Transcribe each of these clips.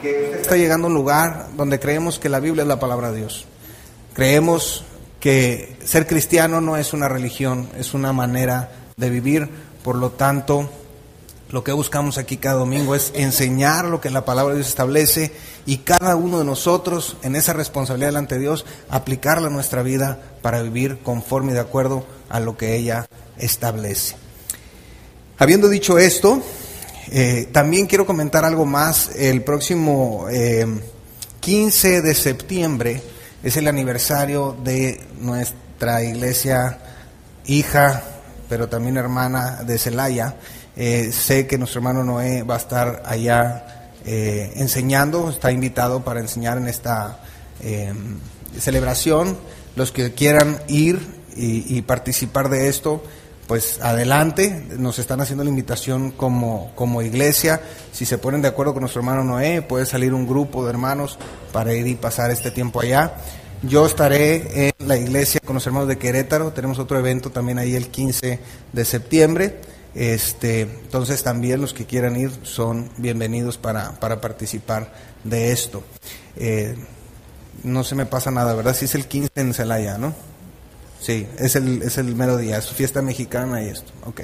que usted está llegando a un lugar donde creemos que la Biblia es la palabra de Dios. Creemos que ser cristiano no es una religión, es una manera de vivir. Por lo tanto, lo que buscamos aquí cada domingo es enseñar lo que la palabra de Dios establece y cada uno de nosotros en esa responsabilidad delante de Dios, aplicarla a nuestra vida para vivir conforme y de acuerdo a lo que ella establece. Habiendo dicho esto, también quiero comentar algo más. El próximo 15 de septiembre es el aniversario de nuestra iglesia hija, pero también hermana de Celaya. Sé que nuestro hermano Noé va a estar allá enseñando, está invitado para enseñar en esta celebración. Los que quieran ir y participar de esto, pues adelante, nos están haciendo la invitación como iglesia. Si se ponen de acuerdo con nuestro hermano Noé, puede salir un grupo de hermanos para ir y pasar este tiempo allá. Yo estaré en la iglesia con los hermanos de Querétaro, tenemos otro evento también ahí el 15 de septiembre. Entonces también los que quieran ir son bienvenidos para participar de esto. No se me pasa nada, ¿verdad? Sí es el 15 en Celaya, ¿no? Sí, es el mero día, es fiesta mexicana y esto. Ok,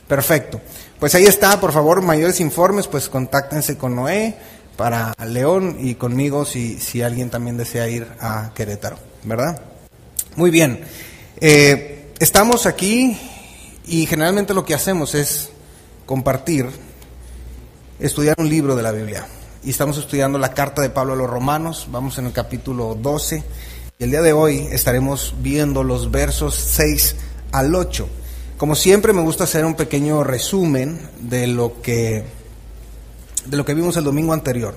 perfecto. Pues ahí está, por favor, mayores informes, pues contáctense con Noé para León y conmigo si alguien también desea ir a Querétaro, ¿verdad? Muy bien, estamos aquí y generalmente lo que hacemos es compartir, estudiar un libro de la Biblia. Y estamos estudiando la carta de Pablo a los Romanos, vamos en el capítulo 12. Y el día de hoy estaremos viendo los versos 6 al 8. Como siempre me gusta hacer un pequeño resumen de lo que vimos el domingo anterior.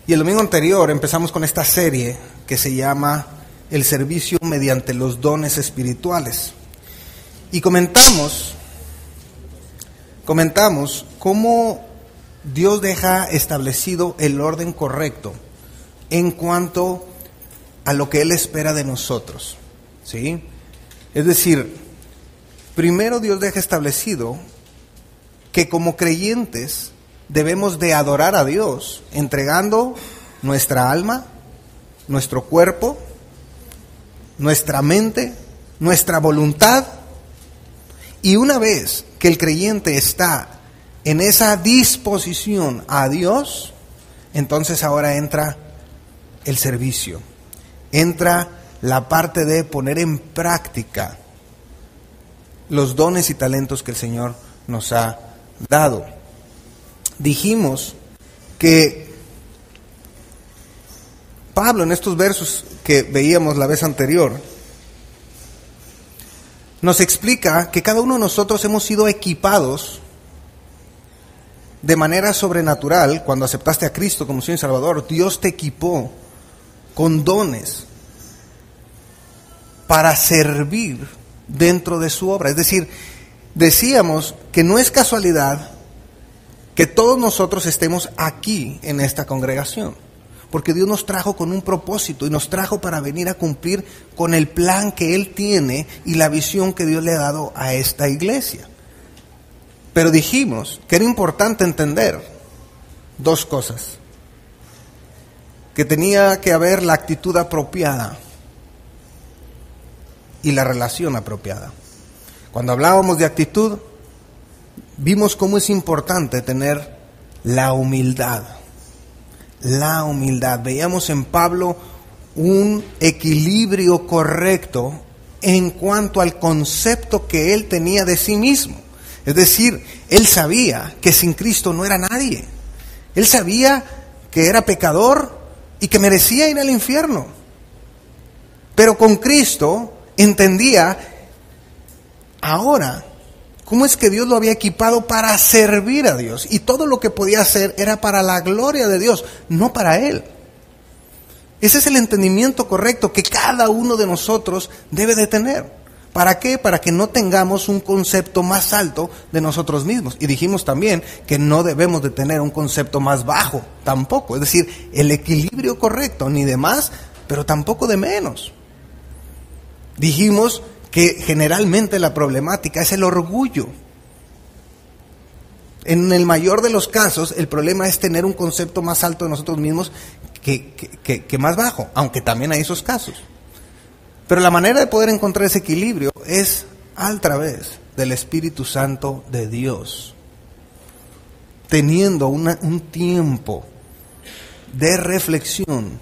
Y el domingo anterior empezamos con esta serie que se llama El servicio mediante los dones espirituales. Y comentamos cómo Dios deja establecido el orden correcto en cuanto a lo que Él espera de nosotros, ¿sí? Es decir, primero Dios deja establecido que como creyentes debemos de adorar a Dios, entregando nuestra alma, nuestro cuerpo, nuestra mente, nuestra voluntad. Y una vez que el creyente está en esa disposición a Dios, entonces ahora entra el servicio. Entra la parte de poner en práctica los dones y talentos que el Señor nos ha dado. Dijimos que Pablo en estos versos que veíamos la vez anterior nos explica que cada uno de nosotros hemos sido equipados de manera sobrenatural. Cuando aceptaste a Cristo como Señor y Salvador, Dios te equipó con dones para servir dentro de su obra. Es decir, decíamos que no es casualidad que todos nosotros estemos aquí en esta congregación, porque Dios nos trajo con un propósito y nos trajo para venir a cumplir con el plan que Él tiene y la visión que Dios le ha dado a esta iglesia. Pero dijimos que era importante entender dos cosas: que tenía que haber la actitud apropiada y la relación apropiada. Cuando hablábamos de actitud, vimos cómo es importante tener la humildad. La humildad. Veíamos en Pablo un equilibrio correcto en cuanto al concepto que él tenía de sí mismo. Es decir, él sabía que sin Cristo no era nadie. Él sabía que era pecador y que merecía ir al infierno. Pero con Cristo entendía ahora cómo es que Dios lo había equipado para servir a Dios. Y todo lo que podía hacer era para la gloria de Dios, no para él. Ese es el entendimiento correcto que cada uno de nosotros debe de tener. ¿Para qué? Para que no tengamos un concepto más alto de nosotros mismos. Y dijimos también que no debemos de tener un concepto más bajo tampoco. Es decir, el equilibrio correcto, ni de más, pero tampoco de menos. Dijimos que generalmente la problemática es el orgullo. En el mayor de los casos, el problema es tener un concepto más alto de nosotros mismos que más bajo, aunque también hay esos casos. Pero la manera de poder encontrar ese equilibrio es a través del Espíritu Santo de Dios, teniendo un tiempo de reflexión,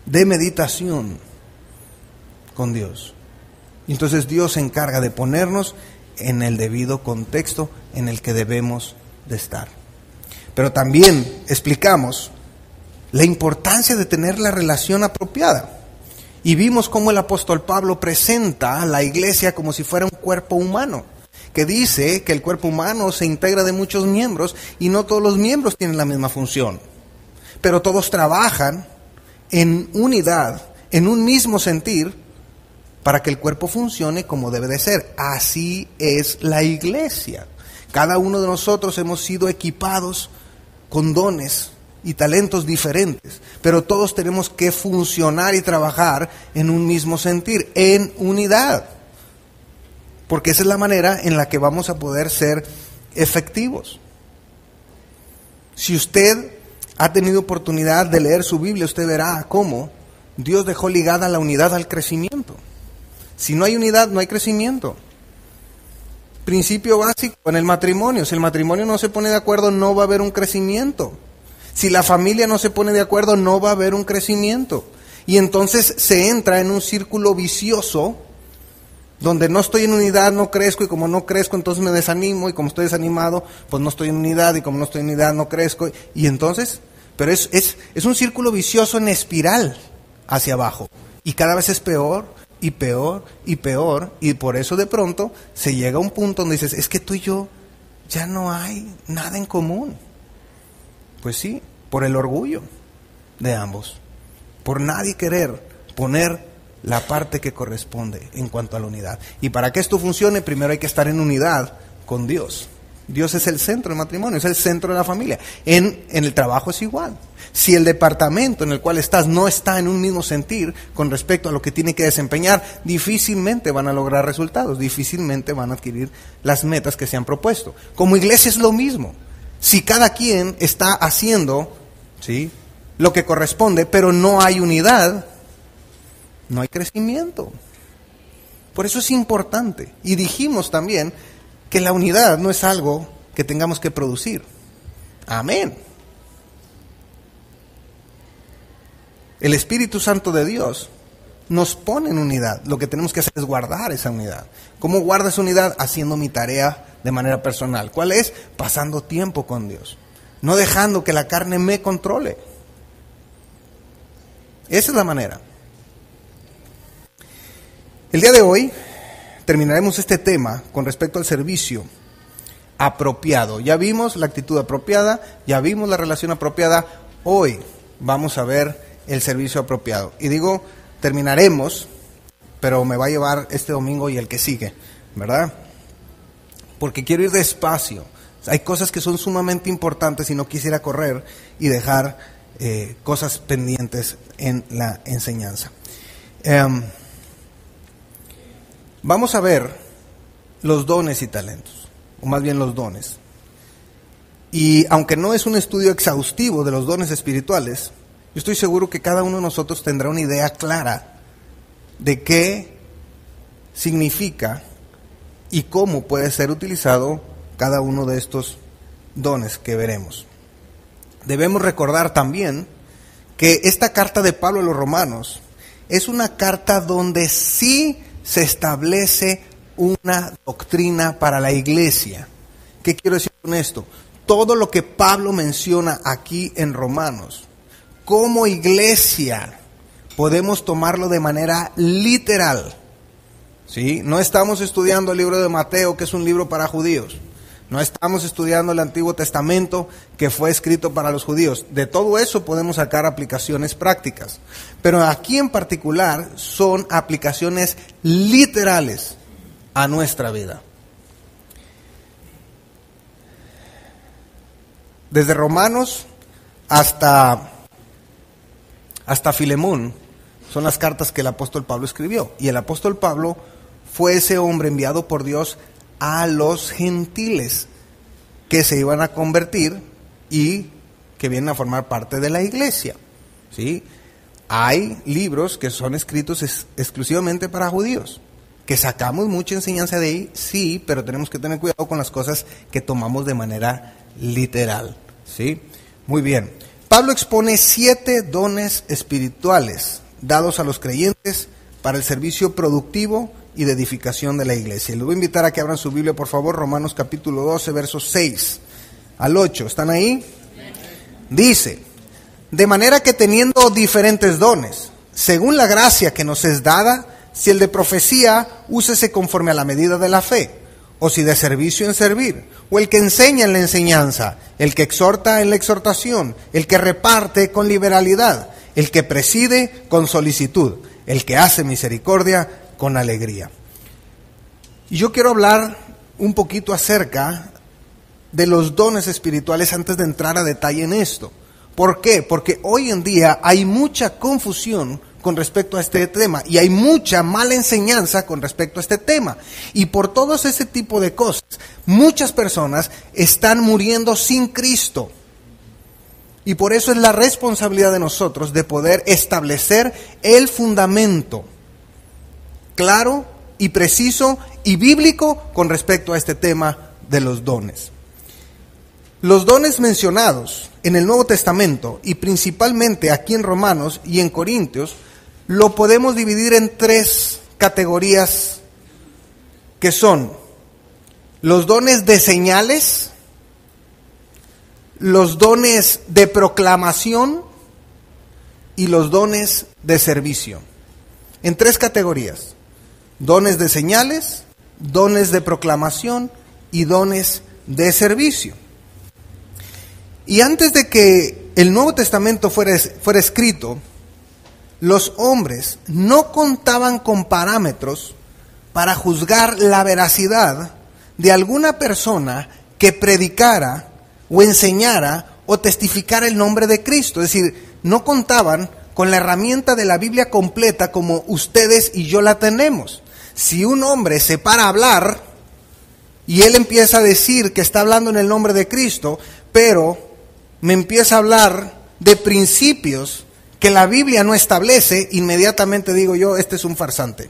de meditación con Dios. Y entonces Dios se encarga de ponernos en el debido contexto en el que debemos de estar. Pero también explicamos la importancia de tener la relación apropiada. Y vimos cómo el apóstol Pablo presenta a la iglesia como si fuera un cuerpo humano, que dice que el cuerpo humano se integra de muchos miembros y no todos los miembros tienen la misma función, pero todos trabajan en unidad, en un mismo sentir, para que el cuerpo funcione como debe de ser. Así es la iglesia. Cada uno de nosotros hemos sido equipados con dones y talentos diferentes, pero todos tenemos que funcionar y trabajar en un mismo sentir, en unidad, porque esa es la manera en la que vamos a poder ser efectivos. Si usted ha tenido oportunidad de leer su Biblia, usted verá cómo Dios dejó ligada la unidad al crecimiento. Si no hay unidad, no hay crecimiento. Principio básico en el matrimonio: si el matrimonio no se pone de acuerdo, no va a haber un crecimiento. Si la familia no se pone de acuerdo, no va a haber un crecimiento. Y entonces se entra en un círculo vicioso, donde no estoy en unidad, no crezco, y como no crezco, entonces me desanimo, y como estoy desanimado, pues no estoy en unidad, y como no estoy en unidad, no crezco. Y entonces, pero es un círculo vicioso en espiral hacia abajo. Y cada vez es peor, y peor, y peor, y por eso de pronto se llega a un punto donde dices, es que tú y yo ya no hay nada en común. Pues sí, por el orgullo de ambos, por nadie querer poner la parte que corresponde en cuanto a la unidad. Y para que esto funcione, primero hay que estar en unidad con Dios. Dios es el centro del matrimonio, es el centro de la familia. En el trabajo es igual. Si el departamento en el cual estás no está en un mismo sentir con respecto a lo que tiene que desempeñar, difícilmente van a lograr resultados, difícilmente van a adquirir las metas que se han propuesto. Como iglesia es lo mismo. Si cada quien está haciendo, ¿sí?, lo que corresponde, pero no hay unidad, no hay crecimiento. Por eso es importante. Y dijimos también que la unidad no es algo que tengamos que producir. Amén. El Espíritu Santo de Dios nos pone en unidad. Lo que tenemos que hacer es guardar esa unidad. ¿Cómo guarda esa unidad? Haciendo mi tarea de manera personal. ¿Cuál es? Pasando tiempo con Dios. No dejando que la carne me controle. Esa es la manera. El día de hoy terminaremos este tema con respecto al servicio apropiado. Ya vimos la actitud apropiada, ya vimos la relación apropiada. Hoy vamos a ver el servicio apropiado. Y digo, terminaremos, pero me va a llevar este domingo y el que sigue, ¿verdad? Porque quiero ir despacio. Hay cosas que son sumamente importantes y no quisiera correr y dejar cosas pendientes en la enseñanza. Vamos a ver los dones y talentos, o más bien los dones. Y aunque no es un estudio exhaustivo de los dones espirituales, yo estoy seguro que cada uno de nosotros tendrá una idea clara de qué significa y cómo puede ser utilizado cada uno de estos dones que veremos. Debemos recordar también que esta carta de Pablo a los Romanos es una carta donde sí se establece una doctrina para la iglesia. ¿Qué quiero decir con esto? Todo lo que Pablo menciona aquí en Romanos, como iglesia, podemos tomarlo de manera literal. ¿Sí? No estamos estudiando el libro de Mateo, que es un libro para judíos. No estamos estudiando el Antiguo Testamento, que fue escrito para los judíos. De todo eso podemos sacar aplicaciones prácticas. Pero aquí en particular son aplicaciones literales a nuestra vida. Desde Romanos hasta Filemón son las cartas que el apóstol Pablo escribió. Y el apóstol Pablo fue ese hombre enviado por Dios a los gentiles. que se iban a convertir y que vienen a formar parte de la iglesia, ¿sí? Hay libros que son escritos exclusivamente para judíos, que sacamos mucha enseñanza de ahí, sí, pero tenemos que tener cuidado con las cosas que tomamos de manera literal, ¿sí? Muy bien. Pablo expone 7 dones espirituales dados a los creyentes para el servicio productivo y de edificación de la iglesia. Les voy a invitar a que abran su Biblia, por favor, Romanos capítulo 12, versos 6 al 8. ¿Están ahí? Dice: de manera que teniendo diferentes dones, según la gracia que nos es dada, si el de profecía, úsese conforme a la medida de la fe, o si de servicio en servir, o el que enseña en la enseñanza, el que exhorta en la exhortación, el que reparte con liberalidad, el que preside con solicitud, el que hace misericordia con alegría. Y yo quiero hablar un poquito acerca de los dones espirituales antes de entrar a detalle en esto. ¿Por qué? Porque hoy en día hay mucha confusión con respecto a este tema y hay mucha mala enseñanza con respecto a este tema. Y por todos ese tipo de cosas, muchas personas están muriendo sin Cristo. Y por eso es la responsabilidad de nosotros de poder establecer el fundamento claro y preciso y bíblico con respecto a este tema de los dones. Los dones mencionados en el Nuevo Testamento y principalmente aquí en Romanos y en Corintios, lo podemos dividir en 3 categorías que son los dones de señales, los dones de proclamación y los dones de servicio. En 3 categorías: dones de señales, dones de proclamación y dones de servicio. Y antes de que el Nuevo Testamento fuera escrito, los hombres no contaban con parámetros para juzgar la veracidad de alguna persona que predicara o enseñara o testificara el nombre de Cristo. Es decir, no contaban con la herramienta de la Biblia completa como ustedes y yo la tenemos. Si un hombre se para a hablar y él empieza a decir que está hablando en el nombre de Cristo, pero me empieza a hablar de principios que la Biblia no establece, inmediatamente digo yo, este es un farsante.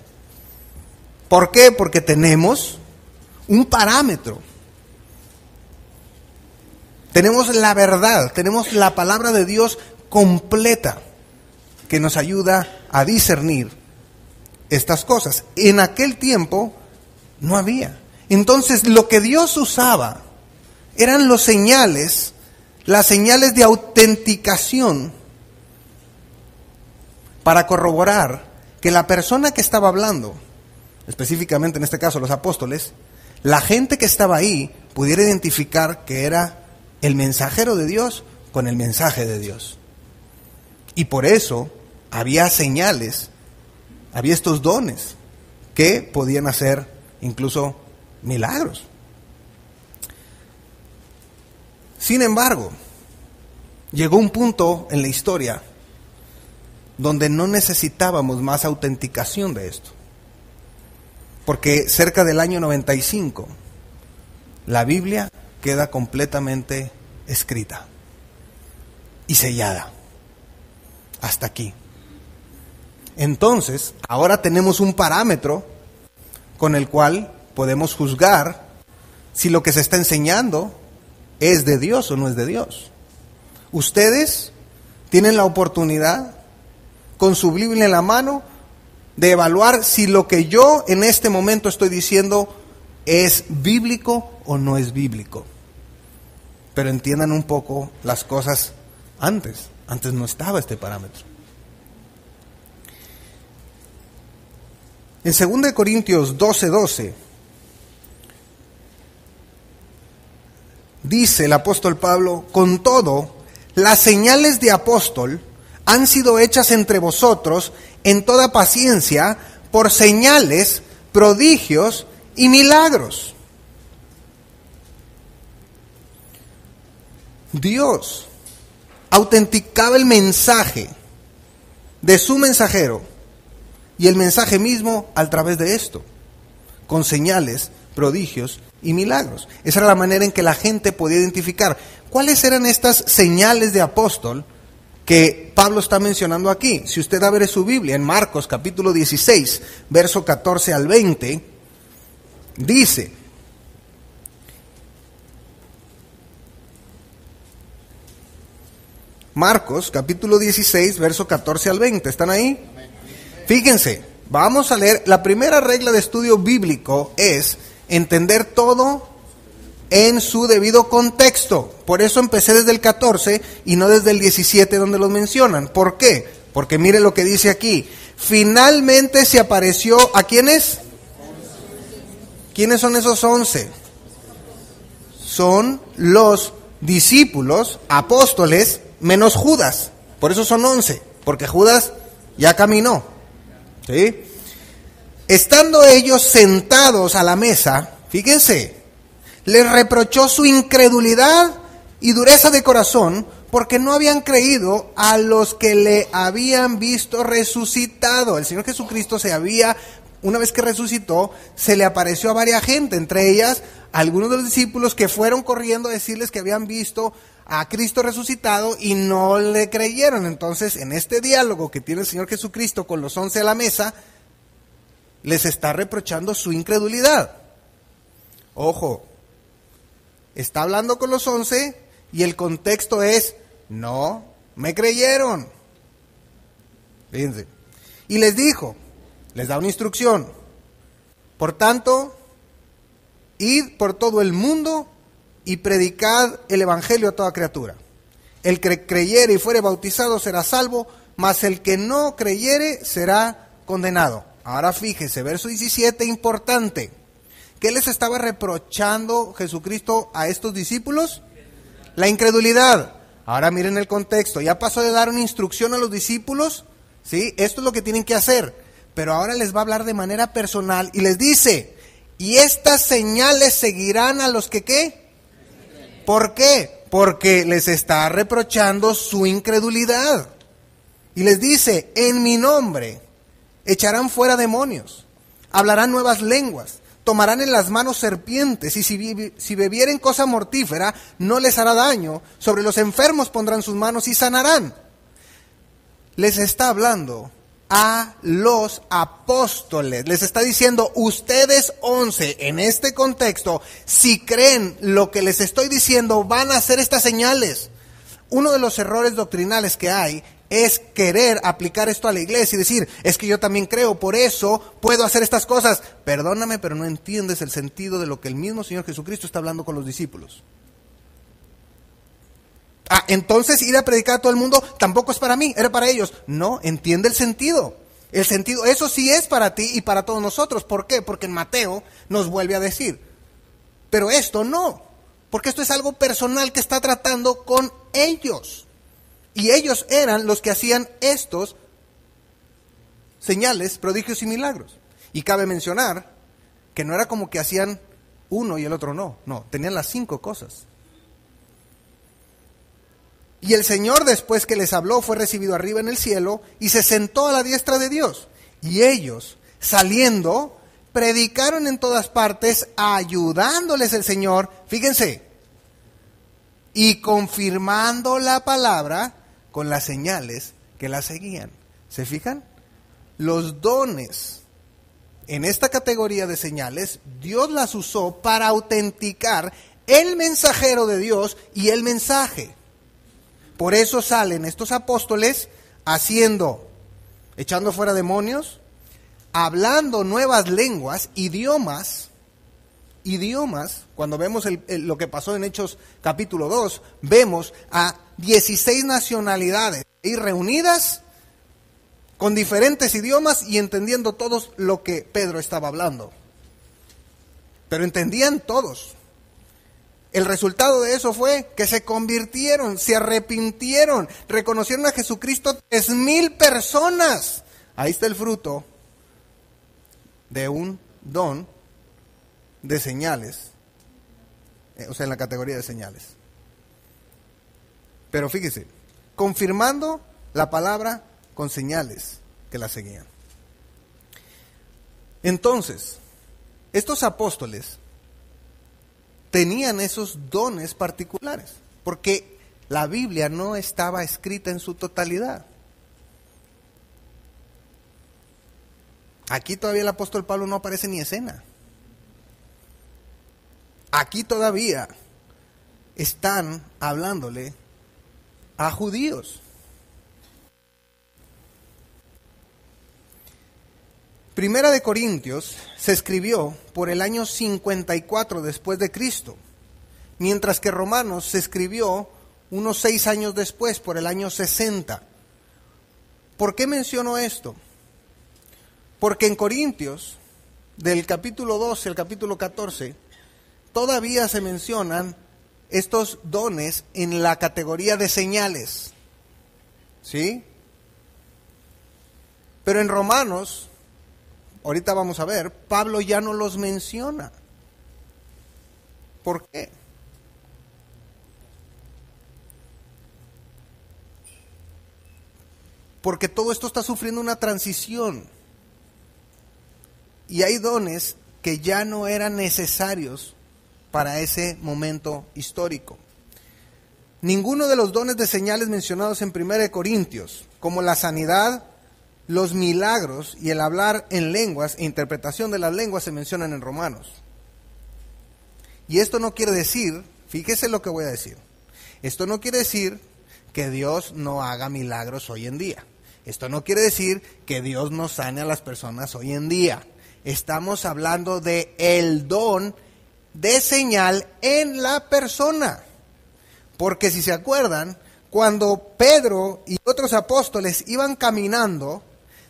¿Por qué? Porque tenemos un parámetro. Tenemos la verdad, tenemos la palabra de Dios completa que nos ayuda a discernir estas cosas. En aquel tiempo no había. Entonces lo que Dios usaba eran las señales de autenticación para corroborar que la persona que estaba hablando, específicamente en este caso los apóstoles, la gente que estaba ahí pudiera identificar que era el mensajero de Dios con el mensaje de Dios. Y por eso había señales, había estos dones que podían hacer incluso milagros. Sin embargo, llegó un punto en la historia donde no necesitábamos más autenticación de esto. Porque cerca del año 95, la Biblia queda completamente escrita y sellada. Hasta aquí. Entonces, ahora tenemos un parámetro con el cual podemos juzgar si lo que se está enseñando es de Dios o no es de Dios. Ustedes tienen la oportunidad, con su Biblia en la mano, de evaluar si lo que yo en este momento estoy diciendo es bíblico o no es bíblico. Pero entiendan un poco las cosas antes. Antes no estaba este parámetro. En 2 Corintios 12:12 dice el apóstol Pablo: con todo, las señales de apóstol han sido hechas entre vosotros en toda paciencia por señales, prodigios y milagros. Dios autenticaba el mensaje de su mensajero y el mensaje mismo a través de esto, con señales, prodigios y milagros. Esa era la manera en que la gente podía identificar cuáles eran estas señales de apóstol que Pablo está mencionando aquí. Si usted abre su Biblia en Marcos capítulo 16, verso 14 al 20, dice: Marcos capítulo 16, verso 14 al 20, ¿están ahí? Fíjense, vamos a leer. La primera regla de estudio bíblico es entender todo en su debido contexto. Por eso empecé desde el 14 y no desde el 17 donde los mencionan. ¿Por qué? Porque mire lo que dice aquí. Finalmente se apareció, ¿a quiénes? ¿Quiénes son esos 11? Son los discípulos, apóstoles, menos Judas. Por eso son 11, porque Judas ya caminó. ¿Sí? Estando ellos sentados a la mesa, fíjense, les reprochó su incredulidad y dureza de corazón, porque no habían creído a los que le habían visto resucitado. El Señor Jesucristo una vez que resucitó, se le apareció a varias gente, entre ellas algunos de los discípulos que fueron corriendo a decirles que habían visto a Cristo resucitado y no le creyeron. Entonces, en este diálogo que tiene el Señor Jesucristo con los 11 a la mesa, les está reprochando su incredulidad. Ojo, está hablando con los 11 y el contexto es: no me creyeron. Fíjense. Y les dijo, les da una instrucción: por tanto, id por todo el mundo y predicad el evangelio a toda criatura. El que creyere y fuere bautizado será salvo, mas el que no creyere será condenado. Ahora fíjese, verso 17, importante. ¿Qué les estaba reprochando Jesucristo a estos discípulos? La incredulidad. Ahora miren el contexto. Ya pasó de dar una instrucción a los discípulos, ¿sí? Esto es lo que tienen que hacer. Pero ahora les va a hablar de manera personal y les dice: y estas señales seguirán a los que ¿qué? ¿Por qué? Porque les está reprochando su incredulidad. Y les dice: en mi nombre echarán fuera demonios, hablarán nuevas lenguas, tomarán en las manos serpientes, y si bebieren cosa mortífera no les hará daño, sobre los enfermos pondrán sus manos y sanarán. Les está hablando a los apóstoles, les está diciendo: ustedes 11, en este contexto, si creen lo que les estoy diciendo, van a hacer estas señales. Uno de los errores doctrinales que hay es querer aplicar esto a la iglesia y decir: es que yo también creo, por eso puedo hacer estas cosas. Perdóname, pero no entiendes el sentido de lo que el mismo Señor Jesucristo está hablando con los discípulos. Entonces ir a predicar a todo el mundo tampoco es para mí, era para ellos. No, entiende el sentido. El sentido, eso sí es para ti y para todos nosotros. ¿Por qué? Porque en Mateo nos vuelve a decir. Pero esto no, porque esto es algo personal que está tratando con ellos. Y ellos eran los que hacían estos señales, prodigios y milagros. Y cabe mencionar que no era como que hacían uno y el otro no. No, tenían las 5 cosas. Y el Señor, después que les habló, fue recibido arriba en el cielo y se sentó a la diestra de Dios. Y ellos, saliendo, predicaron en todas partes, ayudándoles el Señor, fíjense, y confirmando la palabra con las señales que la seguían. ¿Se fijan? Los dones en esta categoría de señales, Dios las usó para autenticar el mensajero de Dios y el mensaje. Por eso salen estos apóstoles echando fuera demonios, hablando nuevas lenguas, idiomas. Cuando vemos lo que pasó en Hechos capítulo 2, vemos a 16 nacionalidades ahí reunidas con diferentes idiomas y entendiendo todos lo que Pedro estaba hablando. Pero entendían todos. El resultado de eso fue que se convirtieron, se arrepintieron, reconocieron a Jesucristo 3,000 personas. Ahí está el fruto de un don de señales, o sea, en la categoría de señales. Pero fíjese, confirmando la palabra con señales que la seguían. Entonces, estos apóstoles tenían esos dones particulares, porque la Biblia no estaba escrita en su totalidad. Aquí todavía el apóstol Pablo no aparece ni escena. Aquí todavía están hablándole a judíos. Primera de Corintios se escribió por el año 54 después de Cristo, mientras que Romanos se escribió unos 6 años después, por el año 60. ¿Por qué menciono esto? Porque en Corintios, del capítulo 12 al capítulo 14, todavía se mencionan estos dones en la categoría de señales. ¿Sí? Pero en Romanos, ahorita vamos a ver, Pablo ya no los menciona. ¿Por qué? Porque todo esto está sufriendo una transición. Y hay dones que ya no eran necesarios para ese momento histórico. Ninguno de los dones de señales mencionados en 1 Corintios, como la sanidad, los milagros y el hablar en lenguas e interpretación de las lenguas, se mencionan en Romanos. Y esto no quiere decir, fíjese lo que voy a decir, esto no quiere decir que Dios no haga milagros hoy en día. Esto no quiere decir que Dios no sane a las personas hoy en día. Estamos hablando de el don de señal en la persona. Porque si se acuerdan, cuando Pedro y otros apóstoles iban caminando,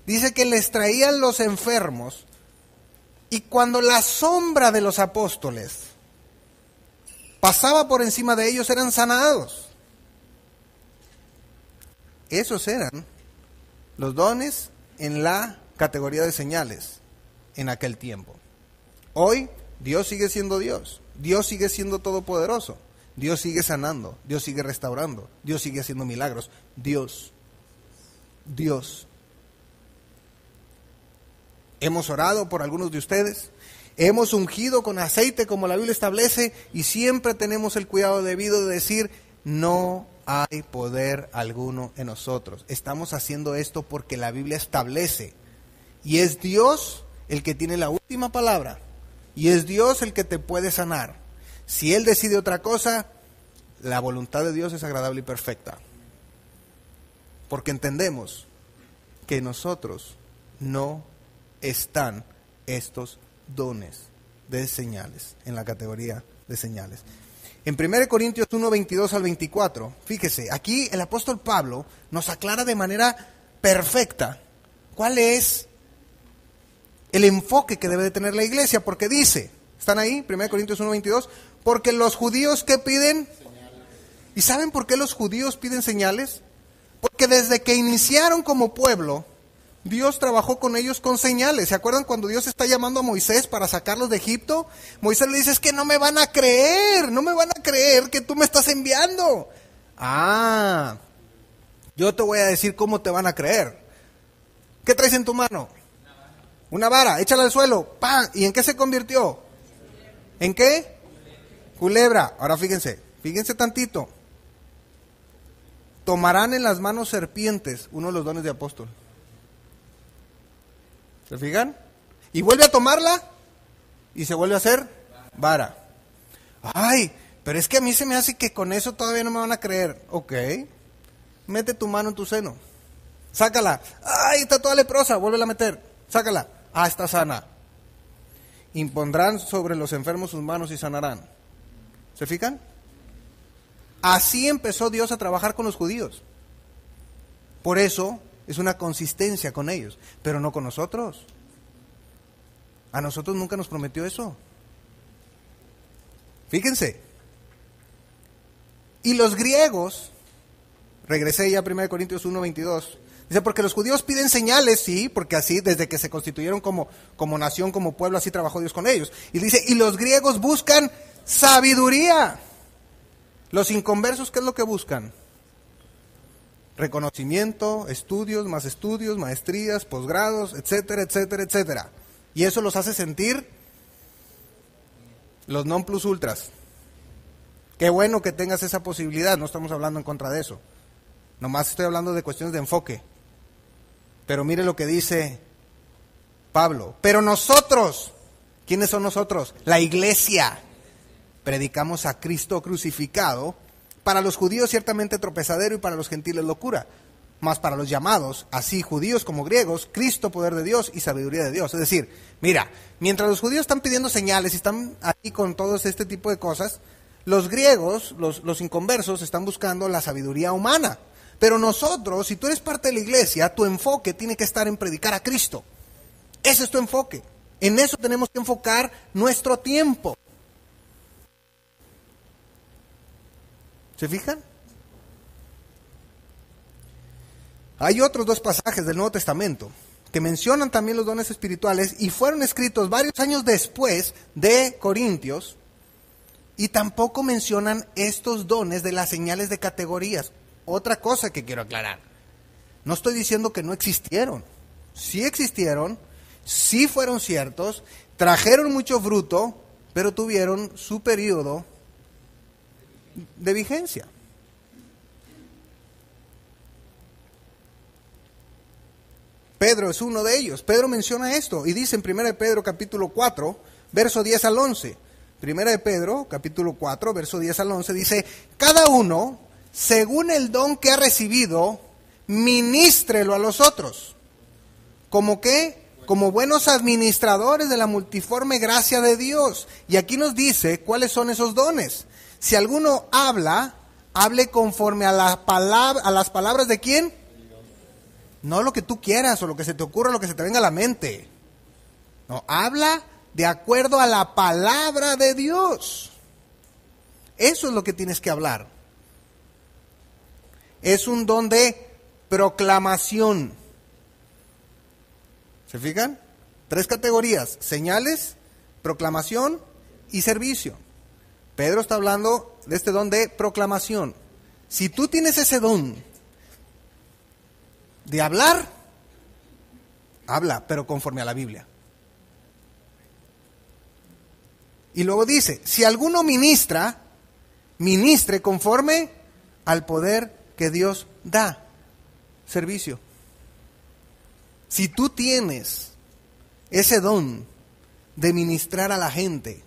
dice que les traían los enfermos, y cuando la sombra de los apóstoles pasaba por encima de ellos, eran sanados. Esos eran los dones en la categoría de señales en aquel tiempo. Hoy Dios sigue siendo Dios, Dios sigue siendo todopoderoso, Dios sigue sanando, Dios sigue restaurando, Dios sigue haciendo milagros. Dios. Hemos orado por algunos de ustedes, hemos ungido con aceite como la Biblia establece, y siempre tenemos el cuidado debido de decir: no hay poder alguno en nosotros. Estamos haciendo esto porque la Biblia establece, y es Dios el que tiene la última palabra, y es Dios el que te puede sanar. Si Él decide otra cosa, la voluntad de Dios es agradable y perfecta, porque entendemos que en nosotros no están estos dones de señales en la categoría de señales. En 1 Corintios 1, 22 al 24, fíjese, aquí el apóstol Pablo nos aclara de manera perfecta cuál es el enfoque que debe de tener la iglesia, porque dice, ¿están ahí? 1 Corintios 1, 22, porque los judíos, ¿qué piden? Señales. ¿Y saben por qué los judíos piden señales? Porque desde que iniciaron como pueblo, Dios trabajó con ellos con señales. ¿Se acuerdan cuando Dios está llamando a Moisés para sacarlos de Egipto? Moisés le dice: es que no me van a creer, no me van a creer que tú me estás enviando. Ah, yo te voy a decir cómo te van a creer. ¿Qué traes en tu mano? Una vara, échala al suelo. ¡Pam! ¿Y en qué se convirtió? ¿En qué? Culebra. Ahora fíjense tantito. Tomarán en las manos serpientes, uno de los dones de apóstol. ¿Se fijan? Y vuelve a tomarla y se vuelve a hacer vara. Ay, pero es que a mí se me hace que con eso todavía no me van a creer. Ok, mete tu mano en tu seno, sácala. Ay, está toda leprosa, vuélvela a meter, sácala. Ah, está sana. Impondrán sobre los enfermos sus manos y sanarán. ¿Se fijan? Así empezó Dios a trabajar con los judíos. Por eso es una consistencia con ellos, pero no con nosotros. A nosotros nunca nos prometió eso. Fíjense. Y los griegos, regresé ya a 1 Corintios 1, 22, dice: porque los judíos piden señales, sí, porque así desde que se constituyeron como nación, como pueblo, así trabajó Dios con ellos. Y dice: y los griegos buscan sabiduría. Los inconversos, ¿qué es lo que buscan? Reconocimiento, estudios, maestrías, posgrados, etcétera, etcétera, etcétera. Y eso los hace sentir los non plus ultras. Qué bueno que tengas esa posibilidad, no estamos hablando en contra de eso. Nomás estoy hablando de cuestiones de enfoque. Pero mire lo que dice Pablo. Pero nosotros, ¿quiénes son nosotros? La iglesia. Predicamos a Cristo crucificado, para los judíos ciertamente tropezadero y para los gentiles locura, mas para los llamados, así judíos como griegos, Cristo poder de Dios y sabiduría de Dios. Es decir, mira, mientras los judíos están pidiendo señales y están aquí con todo este tipo de cosas, los griegos, los inconversos, están buscando la sabiduría humana. Pero nosotros, si tú eres parte de la iglesia, tu enfoque tiene que estar en predicar a Cristo. Ese es tu enfoque. En eso tenemos que enfocar nuestro tiempo. ¿Se fijan? Hay otros dos pasajes del Nuevo Testamento que mencionan también los dones espirituales y fueron escritos varios años después de Corintios y tampoco mencionan estos dones de las señales de categorías. Otra cosa que quiero aclarar. No estoy diciendo que no existieron. Sí existieron, sí fueron ciertos, trajeron mucho fruto, pero tuvieron su periodo de vigencia. Pedro es uno de ellos. Pedro menciona esto y dice en 1 Pedro capítulo 4, verso 10 al 11. 1 Pedro capítulo 4, verso 10 al 11 dice, cada uno, según el don que ha recibido, ministrelo a los otros. ¿Cómo qué? Como buenos administradores de la multiforme gracia de Dios. Y aquí nos dice cuáles son esos dones. Si alguno habla, hable conforme a las palabras de ¿quién? No lo que tú quieras o lo que se te ocurra, lo que se te venga a la mente. No, habla de acuerdo a la palabra de Dios. Eso es lo que tienes que hablar. Es un don de proclamación. ¿Se fijan? 3 categorías: señales, proclamación y servicio. Pedro está hablando de este don de proclamación. Si tú tienes ese don de hablar, habla, pero conforme a la Biblia. Y luego dice, si alguno ministra, ministre conforme al poder que Dios da. Servicio. Si tú tienes ese don de ministrar a la gente,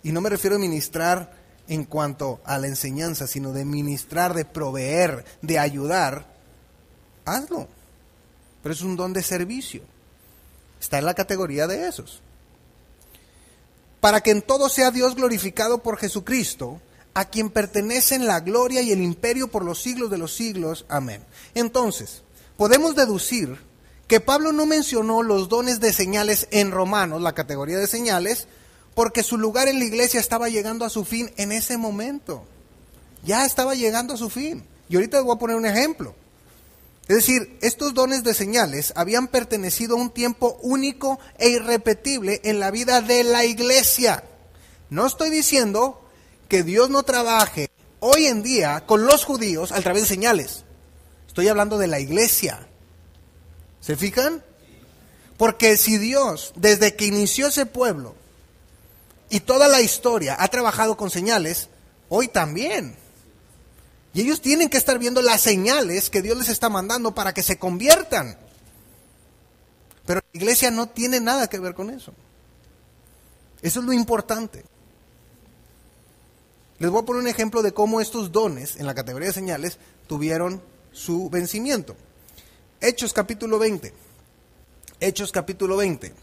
y no me refiero a ministrar en cuanto a la enseñanza, sino de ministrar, de proveer, de ayudar, hazlo. Pero es un don de servicio. Está en la categoría de esos. Para que en todo sea Dios glorificado por Jesucristo, a quien pertenecen la gloria y el imperio por los siglos de los siglos. Amén. Entonces, podemos deducir que Pablo no mencionó los dones de señales en Romanos, la categoría de señales, porque su lugar en la iglesia estaba llegando a su fin en ese momento. Ya estaba llegando a su fin. Y ahorita les voy a poner un ejemplo. Es decir, estos dones de señales habían pertenecido a un tiempo único e irrepetible en la vida de la iglesia. No estoy diciendo que Dios no trabaje hoy en día con los judíos a través de señales. Estoy hablando de la iglesia. ¿Se fijan? Porque si Dios, desde que inició ese pueblo y toda la historia, ha trabajado con señales, hoy también. Y ellos tienen que estar viendo las señales que Dios les está mandando para que se conviertan. Pero la iglesia no tiene nada que ver con eso. Eso es lo importante. Les voy a poner un ejemplo de cómo estos dones en la categoría de señales tuvieron su vencimiento. Hechos capítulo 20. Hechos capítulo 20.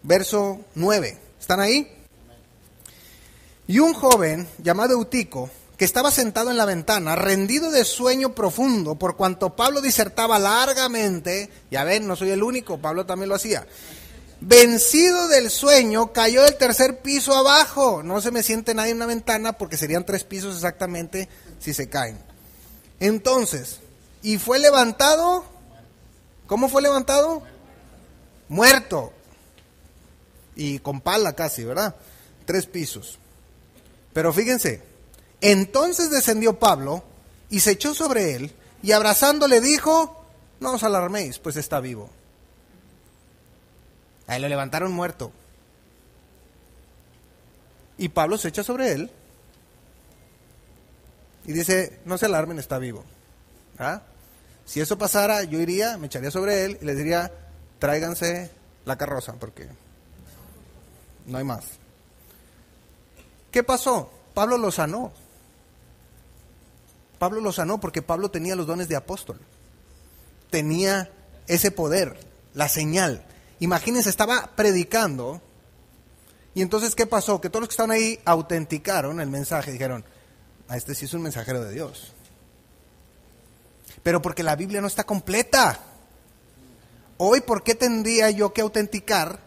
Verso 9. ¿Están ahí? Y un joven llamado Eutico, que estaba sentado en la ventana, rendido de sueño profundo, por cuanto Pablo disertaba largamente, ya ven, no soy el único, Pablo también lo hacía, vencido del sueño, cayó del 3er piso abajo. No se me siente nadie en una ventana, porque serían 3 pisos exactamente si se caen. Entonces, y fue levantado, ¿cómo fue levantado? Muerto. Y con pala casi, ¿verdad? 3 pisos. Pero fíjense, entonces descendió Pablo y se echó sobre él y abrazándole dijo, no os alarméis, pues está vivo. Ahí lo levantaron muerto. Y Pablo se echa sobre él y dice, no se alarmen, está vivo. ¿Ah? Si eso pasara, yo iría, me echaría sobre él y les diría, tráiganse la carroza, porque no hay más. ¿Qué pasó? Pablo lo sanó. Pablo lo sanó porque Pablo tenía los dones de apóstol. Tenía ese poder, la señal. Imagínense, estaba predicando. Y entonces, ¿qué pasó? Que todos los que estaban ahí autenticaron el mensaje. Dijeron, a este sí es un mensajero de Dios. Pero porque la Biblia no está completa. Hoy, ¿por qué tendría yo que autenticar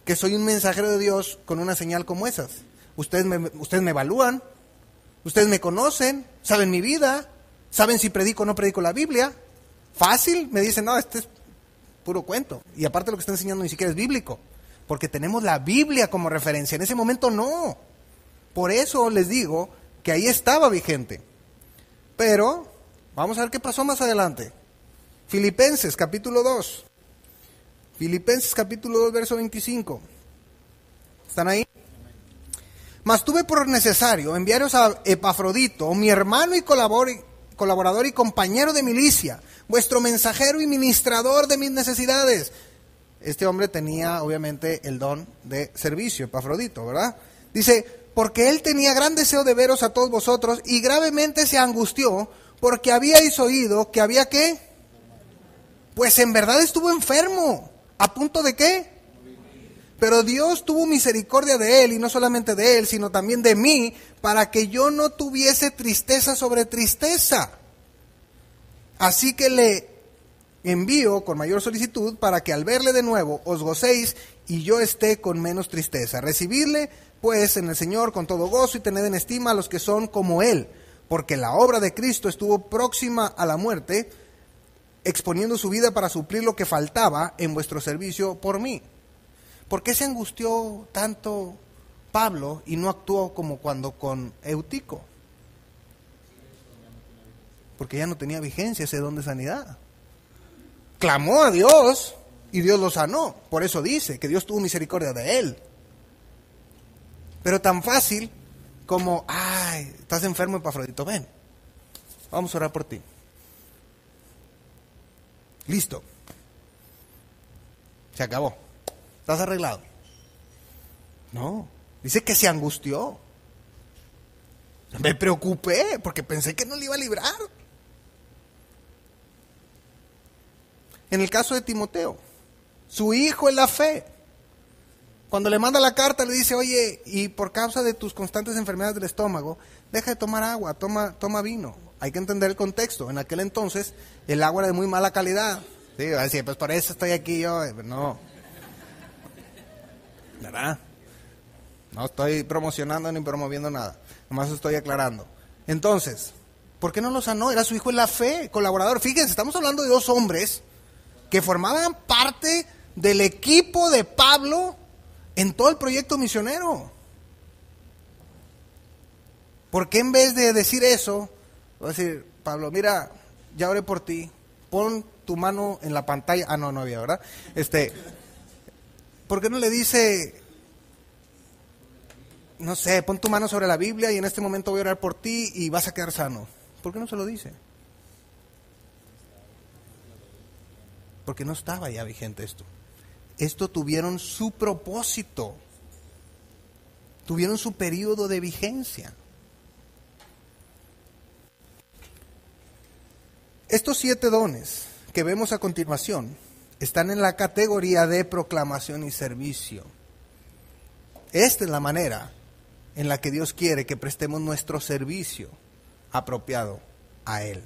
que soy un mensajero de Dios con una señal como esas? Ustedes me evalúan, ustedes me conocen, saben mi vida, saben si predico o no predico la Biblia. Fácil, me dicen, no, este es puro cuento. Y aparte lo que está enseñando ni siquiera es bíblico, porque tenemos la Biblia como referencia. En ese momento no. Por eso les digo que ahí estaba vigente. Pero vamos a ver qué pasó más adelante. Filipenses capítulo 2. Filipenses capítulo 2, verso 25. ¿Están ahí? Mas tuve por necesario enviaros a Epafrodito, mi hermano y colaborador y compañero de milicia, vuestro mensajero y ministrador de mis necesidades. Este hombre tenía obviamente el don de servicio, Epafrodito, ¿verdad? Dice, porque él tenía gran deseo de veros a todos vosotros y gravemente se angustió porque habíais oído que había ¿qué? Pues en verdad estuvo enfermo. ¿A punto de qué? Pero Dios tuvo misericordia de él, y no solamente de él, sino también de mí, para que yo no tuviese tristeza sobre tristeza. Así que le envío con mayor solicitud, para que al verle de nuevo os gocéis, y yo esté con menos tristeza. Recibidle, pues, en el Señor con todo gozo, y tened en estima a los que son como él, porque la obra de Cristo estuvo próxima a la muerte, exponiendo su vida para suplir lo que faltaba en vuestro servicio por mí. ¿Por qué se angustió tanto Pablo y no actuó como cuando con Eutico? Porque ya no tenía vigencia ese don de sanidad. Clamó a Dios y Dios lo sanó. Por eso dice que Dios tuvo misericordia de él. Pero tan fácil como, ay, estás enfermo, Epafrodito, ven, vamos a orar por ti. Listo. Se acabó. ¿Estás arreglado? No. Dice que se angustió. Me preocupé porque pensé que no le iba a librar. En el caso de Timoteo, su hijo en la fe, cuando le manda la carta le dice, oye, y por causa de tus constantes enfermedades del estómago, deja de tomar agua, toma vino. Hay que entender el contexto. En aquel entonces el agua era de muy mala calidad. Sí, va a decir, pues por eso estoy aquí yo. No. ¿Verdad? No estoy promocionando ni promoviendo nada. Nomás estoy aclarando. Entonces, ¿por qué no lo sanó? Era su hijo en la fe, colaborador. Fíjense, estamos hablando de dos hombres que formaban parte del equipo de Pablo en todo el proyecto misionero. ¿Por qué en vez de decir eso, voy a decir, Pablo, mira, ya oré por ti, pon tu mano en la pantalla? Ah, no había, ¿verdad? ¿Por qué no le dice, no sé, pon tu mano sobre la Biblia y en este momento voy a orar por ti y vas a quedar sano? ¿Por qué no se lo dice? Porque no estaba ya vigente esto. Esto tuvieron su propósito, tuvieron su periodo de vigencia. Estos 7 dones que vemos a continuación están en la categoría de proclamación y servicio. Esta es la manera en la que Dios quiere que prestemos nuestro servicio apropiado a Él.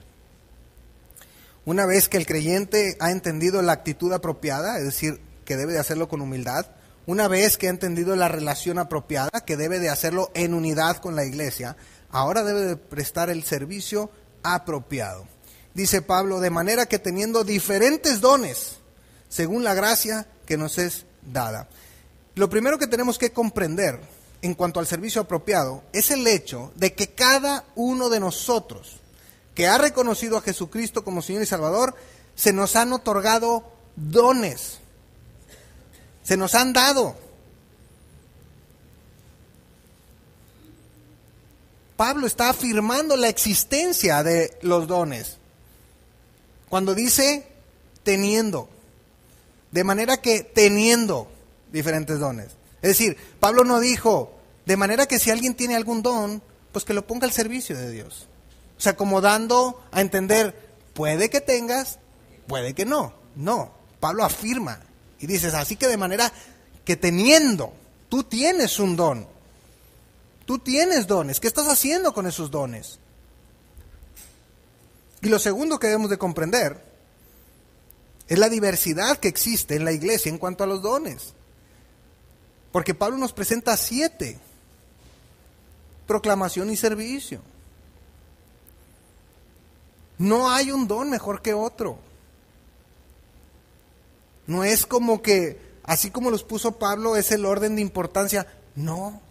Una vez que el creyente ha entendido la actitud apropiada, es decir, que debe de hacerlo con humildad, una vez que ha entendido la relación apropiada, que debe de hacerlo en unidad con la iglesia, ahora debe de prestar el servicio apropiado. Dice Pablo, de manera que teniendo diferentes dones, según la gracia que nos es dada. Lo primero que tenemos que comprender en cuanto al servicio apropiado es el hecho de que cada uno de nosotros que ha reconocido a Jesucristo como Señor y Salvador, se nos han otorgado dones. Se nos han dado. Pablo está afirmando la existencia de los dones. Cuando dice teniendo, de manera que teniendo diferentes dones. Es decir, Pablo no dijo, de manera que si alguien tiene algún don, pues que lo ponga al servicio de Dios. O sea, como dando a entender, puede que tengas, puede que no. No, Pablo afirma y dices, así que de manera que teniendo, tú tienes un don. Tú tienes dones. ¿Qué estás haciendo con esos dones? Y lo segundo que debemos de comprender es la diversidad que existe en la iglesia en cuanto a los dones. Porque Pablo nos presenta 7. Proclamación y servicio. No hay un don mejor que otro. No es como que, así como los puso Pablo, es el orden de importancia. No.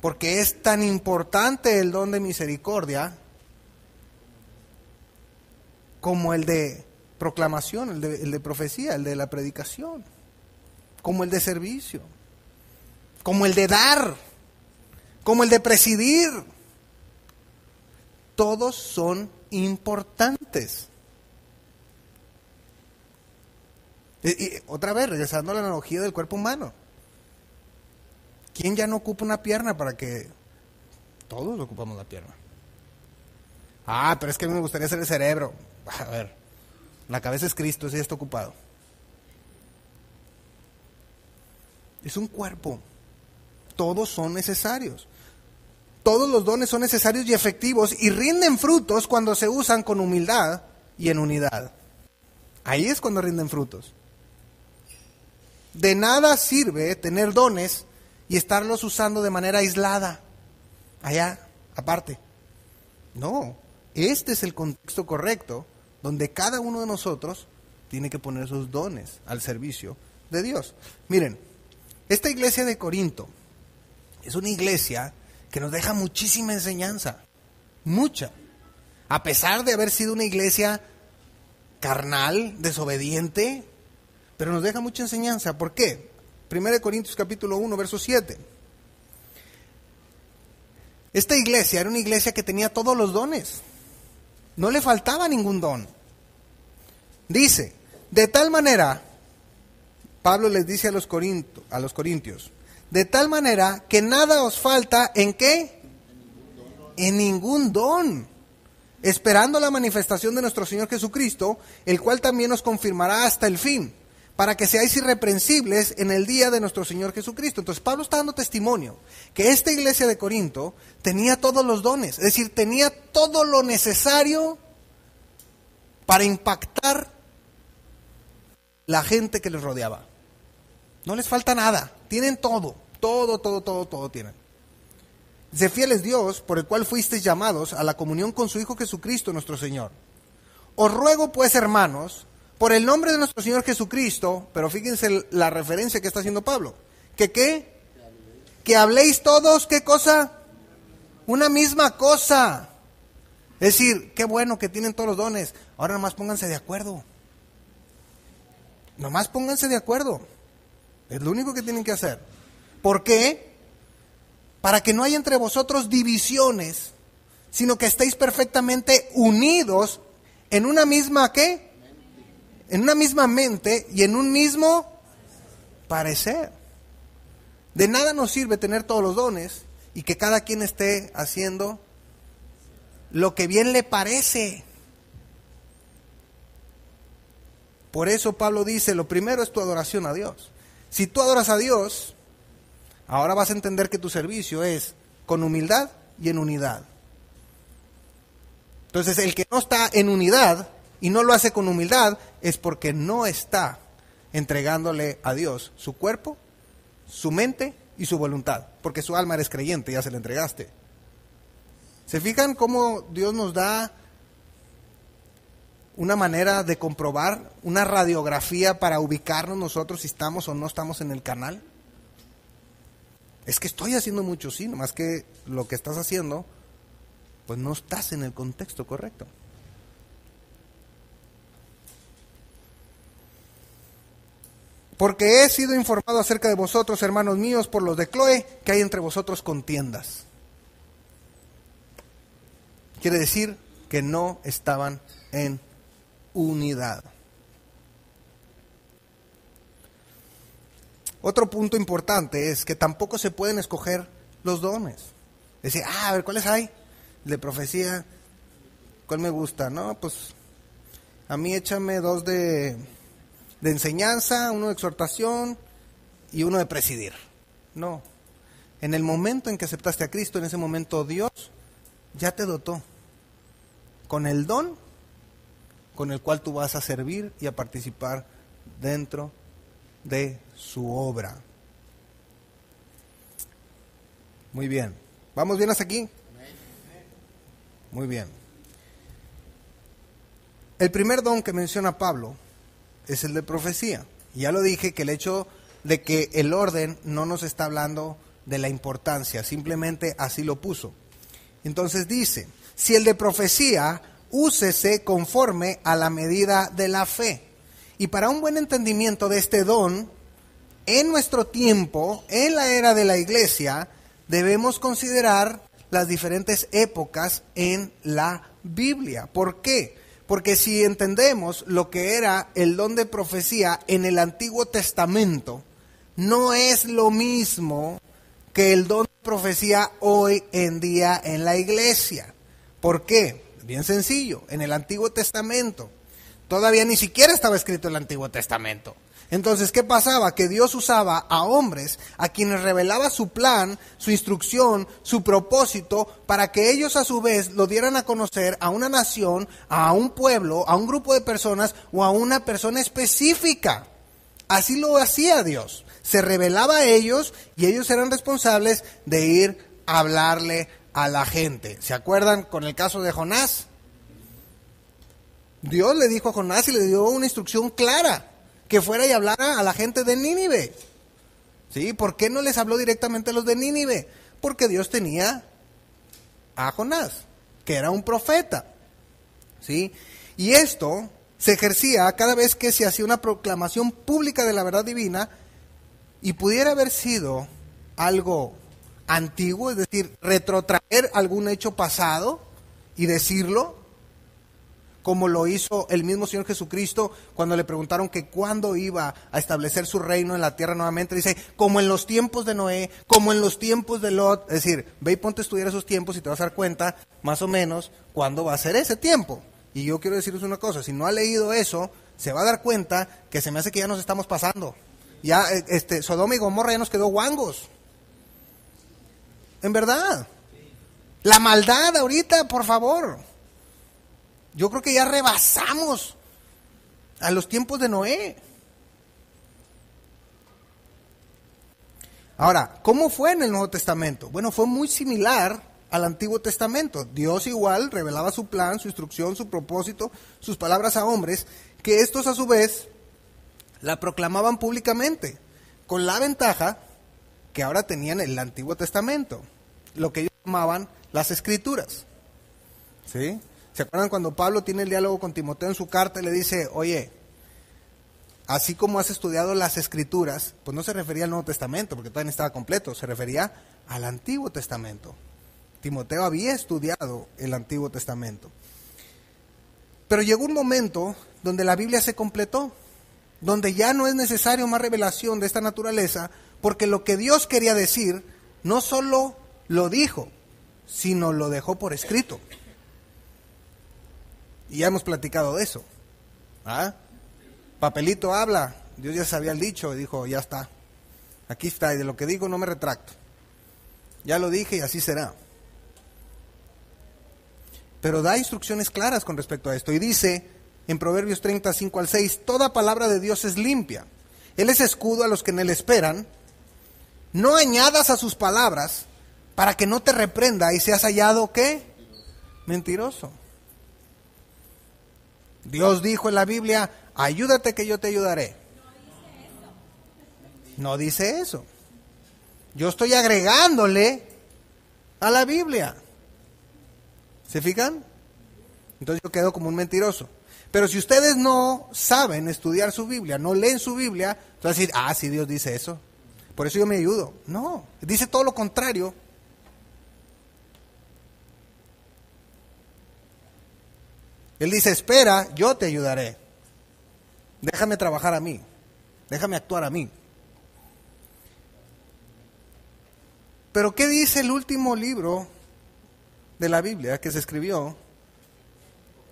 Porque es tan importante el don de misericordia como el de proclamación, el de profecía, el de la predicación, como el de servicio, como el de dar, como el de presidir. Todos son importantes. Y otra vez, regresando a la analogía del cuerpo humano. ¿Quién ya no ocupa una pierna para que todos ocupamos la pierna? Ah, pero es que a mí me gustaría ser el cerebro. A ver, la cabeza es Cristo, ese ya está ocupado. Es un cuerpo. Todos son necesarios. Todos los dones son necesarios y efectivos y rinden frutos cuando se usan con humildad y en unidad. Ahí es cuando rinden frutos. De nada sirve tener dones y estarlos usando de manera aislada, allá, aparte. No, este es el contexto correcto donde cada uno de nosotros tiene que poner sus dones al servicio de Dios. Miren, esta iglesia de Corinto es una iglesia que nos deja muchísima enseñanza, mucha. A pesar de haber sido una iglesia carnal, desobediente, pero nos deja mucha enseñanza. ¿Por qué? 1 Corintios capítulo 1, verso 7. Esta iglesia era una iglesia que tenía todos los dones. No le faltaba ningún don. Dice, de tal manera, Pablo les dice a los corintios, de tal manera que nada os falta, ¿en qué? En ningún don. Esperando la manifestación de nuestro Señor Jesucristo, el cual también os confirmará hasta el fin, para que seáis irreprensibles en el día de nuestro Señor Jesucristo. Entonces Pablo está dando testimonio que esta iglesia de Corinto tenía todos los dones, es decir, tenía todo lo necesario para impactar la gente que les rodeaba. No les falta nada, tienen todo tienen. Dice, fiel es Dios, por el cual fuisteis llamados a la comunión con su Hijo Jesucristo nuestro Señor. Os ruego pues, hermanos, por el nombre de nuestro Señor Jesucristo, pero fíjense la referencia que está haciendo Pablo, que ¿qué? Que habléis todos, ¿qué cosa? Una misma cosa. Es decir, qué bueno que tienen todos los dones, ahora nomás pónganse de acuerdo. Nomás pónganse de acuerdo. Es lo único que tienen que hacer. ¿Por qué? Para que no haya entre vosotros divisiones, sino que estéis perfectamente unidos en una misma, ¿qué? En una misma mente y en un mismo parecer. De nada nos sirve tener todos los dones y que cada quien esté haciendo lo que bien le parece. Por eso Pablo dice, lo primero es tu adoración a Dios. Si tú adoras a Dios, ahora vas a entender que tu servicio es con humildad y en unidad. Entonces, el que no está en unidad y no lo hace con humildad es porque no está entregándole a Dios su cuerpo, su mente y su voluntad. Porque su alma eres creyente, ya se la entregaste. ¿Se fijan cómo Dios nos da una manera de comprobar, una radiografía para ubicarnos nosotros si estamos o no estamos en el canal? Es que estoy haciendo mucho, sí, nomás que lo que estás haciendo, pues no estás en el contexto correcto. Porque he sido informado acerca de vosotros, hermanos míos, por los de Cloé, que hay entre vosotros contiendas. Quiere decir que no estaban en unidad. Otro punto importante es que tampoco se pueden escoger los dones. Decir, a ver, ¿cuáles hay? De profecía, ¿cuál me gusta? No, pues a mí échame 2 de enseñanza, 1 de exhortación y 1 de presidir. No. En el momento en que aceptaste a Cristo, en ese momento Dios ya te dotó con el don con el cual tú vas a servir y a participar dentro de su obra. Muy bien. ¿Vamos bien hasta aquí? Muy bien. El primer don que menciona Pablo es el de profecía. Ya lo dije, que el hecho de que el orden no nos está hablando de la importancia, simplemente así lo puso. Entonces dice, si el de profecía, úsese conforme a la medida de la fe. Y para un buen entendimiento de este don, en nuestro tiempo, en la era de la iglesia, debemos considerar las diferentes épocas en la Biblia. ¿Por qué? Porque si entendemos lo que era el don de profecía en el Antiguo Testamento, no es lo mismo que el don de profecía hoy en día en la iglesia. ¿Por qué? Bien sencillo, en el Antiguo Testamento todavía ni siquiera estaba escrito el Antiguo Testamento. Entonces, ¿qué pasaba? Que Dios usaba a hombres a quienes revelaba su plan, su instrucción, su propósito, para que ellos a su vez lo dieran a conocer a una nación, a un pueblo, a un grupo de personas o a una persona específica. Así lo hacía Dios. Se revelaba a ellos y ellos eran responsables de ir a hablarle a la gente. ¿Se acuerdan con el caso de Jonás? Dios le dijo a Jonás y le dio una instrucción clara, que fuera y hablara a la gente de Nínive. ¿Sí? ¿Por qué no les habló directamente a los de Nínive? Porque Dios tenía a Jonás, que era un profeta. ¿Sí? Y esto se ejercía cada vez que se hacía una proclamación pública de la verdad divina, y pudiera haber sido algo antiguo, es decir, retrotraer algún hecho pasado y decirlo, como lo hizo el mismo Señor Jesucristo cuando le preguntaron que cuándo iba a establecer su reino en la tierra nuevamente. Dice, como en los tiempos de Noé, como en los tiempos de Lot. Es decir, ve y ponte a estudiar esos tiempos y te vas a dar cuenta más o menos cuándo va a ser ese tiempo. Y yo quiero decirles una cosa, si no ha leído eso, se va a dar cuenta que se me hace que ya nos estamos pasando. Ya Sodoma y Gomorra ya nos quedó guangos. En verdad. La maldad ahorita, por favor. Yo creo que ya rebasamos a los tiempos de Noé. Ahora, ¿cómo fue en el Nuevo Testamento? Bueno, fue muy similar al Antiguo Testamento. Dios igual revelaba su plan, su instrucción, su propósito, sus palabras a hombres, que estos a su vez la proclamaban públicamente, con la ventaja que ahora tenían el Antiguo Testamento, lo que ellos llamaban las Escrituras. ¿Sí? ¿Se acuerdan cuando Pablo tiene el diálogo con Timoteo en su carta y le dice, oye, así como has estudiado las Escrituras, pues no se refería al Nuevo Testamento, porque todavía no estaba completo, se refería al Antiguo Testamento. Timoteo había estudiado el Antiguo Testamento. Pero llegó un momento donde la Biblia se completó, donde ya no es necesario más revelación de esta naturaleza, porque lo que Dios quería decir, no solo lo dijo, sino lo dejó por escrito. Y ya hemos platicado de eso. ¿Ah? Papelito habla, Dios ya sabía el dicho y dijo, ya está, aquí está, y de lo que digo no me retracto. Ya lo dije y así será. Pero da instrucciones claras con respecto a esto, y dice en Proverbios 35 al 6, toda palabra de Dios es limpia. Él es escudo a los que en él esperan. No añadas a sus palabras para que no te reprenda y seas hallado, ¿qué? Mentiroso. Dios dijo en la Biblia, ayúdate que yo te ayudaré. No dice eso. Yo estoy agregándole a la Biblia. ¿Se fijan? Entonces yo quedo como un mentiroso. Pero si ustedes no saben estudiar su Biblia, no leen su Biblia, entonces van a decir, sí, Dios dice eso. Por eso yo me ayudo. No, dice todo lo contrario. Él dice, espera, yo te ayudaré. Déjame trabajar a mí. Déjame actuar a mí. Pero ¿qué dice el último libro de la Biblia que se escribió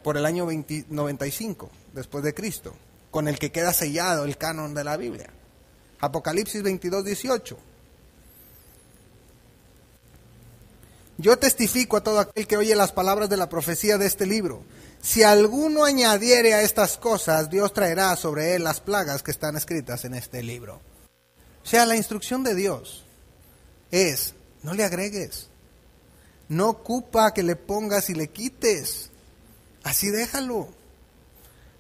por el año 95 después de Cristo, con el que queda sellado el canon de la Biblia? Apocalipsis 22:18. Yo testifico a todo aquel que oye las palabras de la profecía de este libro. Si alguno añadiere a estas cosas, Dios traerá sobre él las plagas que están escritas en este libro. O sea, la instrucción de Dios es, no le agregues. No ocupa que le pongas y le quites. Así déjalo.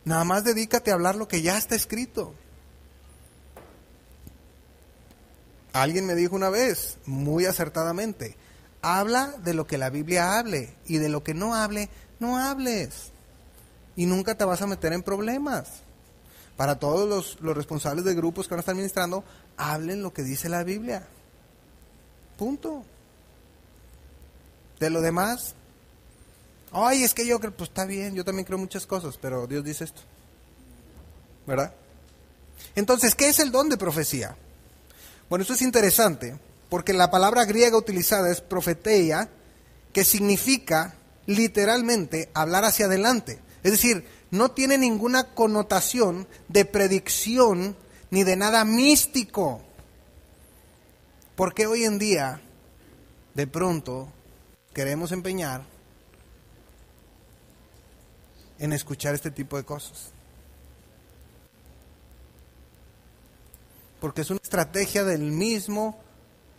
Nada más dedícate a hablar lo que ya está escrito. Alguien me dijo una vez, muy acertadamente, habla de lo que la Biblia hable, y de lo que no hable, no hables. Y nunca te vas a meter en problemas. Para todos los responsables de grupos que van a estar ministrando, hablen lo que dice la Biblia. Punto. De lo demás, ay, es que yo creo, pues está bien, yo también creo muchas cosas, pero Dios dice esto, ¿verdad? Entonces, ¿qué es el don de profecía? Bueno, esto es interesante, porque la palabra griega utilizada es profeteia, que significa literalmente hablar hacia adelante. Es decir, no tiene ninguna connotación de predicción ni de nada místico. Porque hoy en día, de pronto, queremos empeñar en escuchar este tipo de cosas. Porque es una estrategia del mismo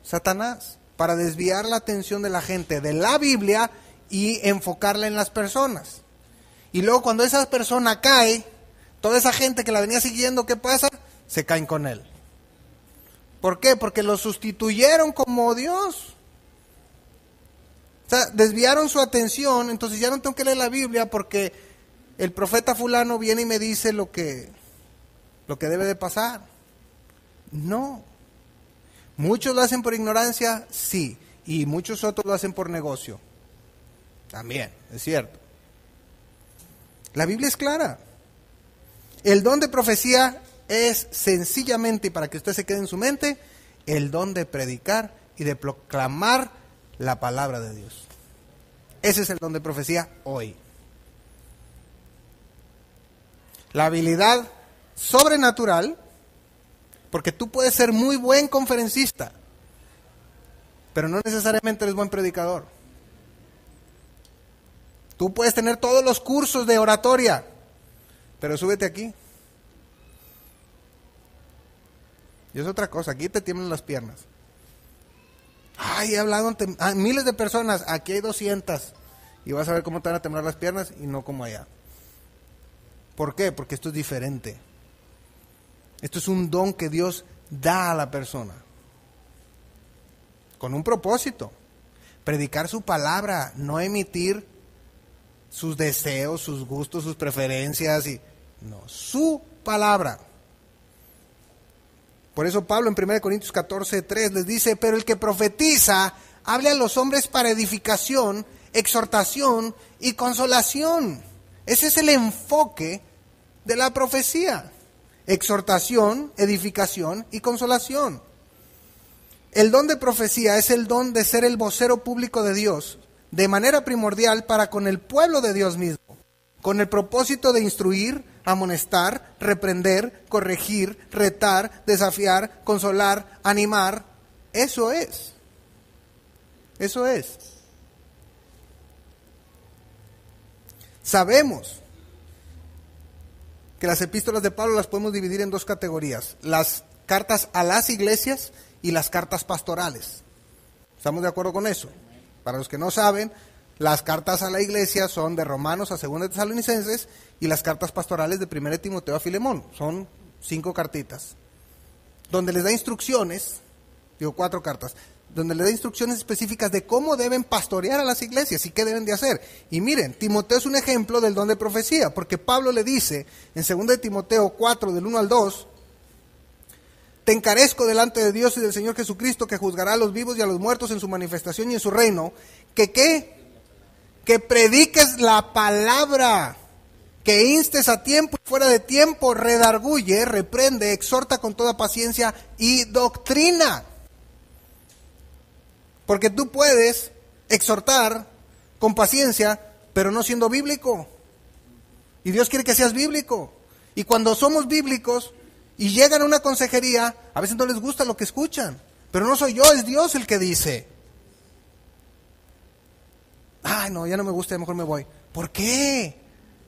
Satanás para desviar la atención de la gente de la Biblia y enfocarla en las personas. Y luego cuando esa persona cae, toda esa gente que la venía siguiendo, ¿qué pasa? Se caen con él. ¿Por qué? Porque lo sustituyeron como Dios. O sea, desviaron su atención, entonces ya no tengo que leer la Biblia porque el profeta fulano viene y me dice lo que debe de pasar. No. Muchos lo hacen por ignorancia, sí, y muchos otros lo hacen por negocio. También, es cierto. La Biblia es clara. El don de profecía es sencillamente, y para que usted se quede en su mente, el don de predicar y de proclamar la palabra de Dios. Ese es el don de profecía hoy. La habilidad sobrenatural, porque tú puedes ser muy buen conferencista, pero no necesariamente eres buen predicador. Tú puedes tener todos los cursos de oratoria, pero súbete aquí. Y es otra cosa, aquí te tiemblan las piernas. Ay, he hablado ante miles de personas, aquí hay 200. Y vas a ver cómo te van a temblar las piernas y no como allá. ¿Por qué? Porque esto es diferente. Esto es un don que Dios da a la persona. Con un propósito. Predicar su palabra, no emitir sus deseos, sus gustos, sus preferencias. No, su palabra. Por eso Pablo en 1 Corintios 14:3 les dice, pero el que profetiza, hable a los hombres para edificación, exhortación y consolación. Ese es el enfoque de la profecía. Exhortación, edificación y consolación. El don de profecía es el don de ser el vocero público de Dios, de manera primordial para con el pueblo de Dios mismo, con el propósito de instruir, amonestar, reprender, corregir, retar, desafiar, consolar, animar. Eso es. Eso es. Sabemos que las epístolas de Pablo las podemos dividir en dos categorías: las cartas a las iglesias y las cartas pastorales. ¿Estamos de acuerdo con eso? Para los que no saben, las cartas a la iglesia son de Romanos a 2 de Tesalonicenses, y las cartas pastorales de 1 de Timoteo a Filemón. Son 5 cartitas, donde les da instrucciones, 4 cartas, donde les da instrucciones específicas de cómo deben pastorear a las iglesias y qué deben de hacer. Y miren, Timoteo es un ejemplo del don de profecía, porque Pablo le dice en 2 de Timoteo 4, del 1 al 2, te encarezco delante de Dios y del Señor Jesucristo, que juzgará a los vivos y a los muertos en su manifestación y en su reino, que ¿qué? Que prediques la palabra que instes a tiempo y fuera de tiempo, redarguye, reprende, exhorta con toda paciencia y doctrina. Porque tú puedes exhortar con paciencia, pero no siendo bíblico. Y Dios quiere que seas bíblico. Y cuando somos bíblicos y llegan a una consejería, a veces no les gusta lo que escuchan. Pero no soy yo, es Dios el que dice. Ay, no, ya no me gusta, mejor me voy. ¿Por qué?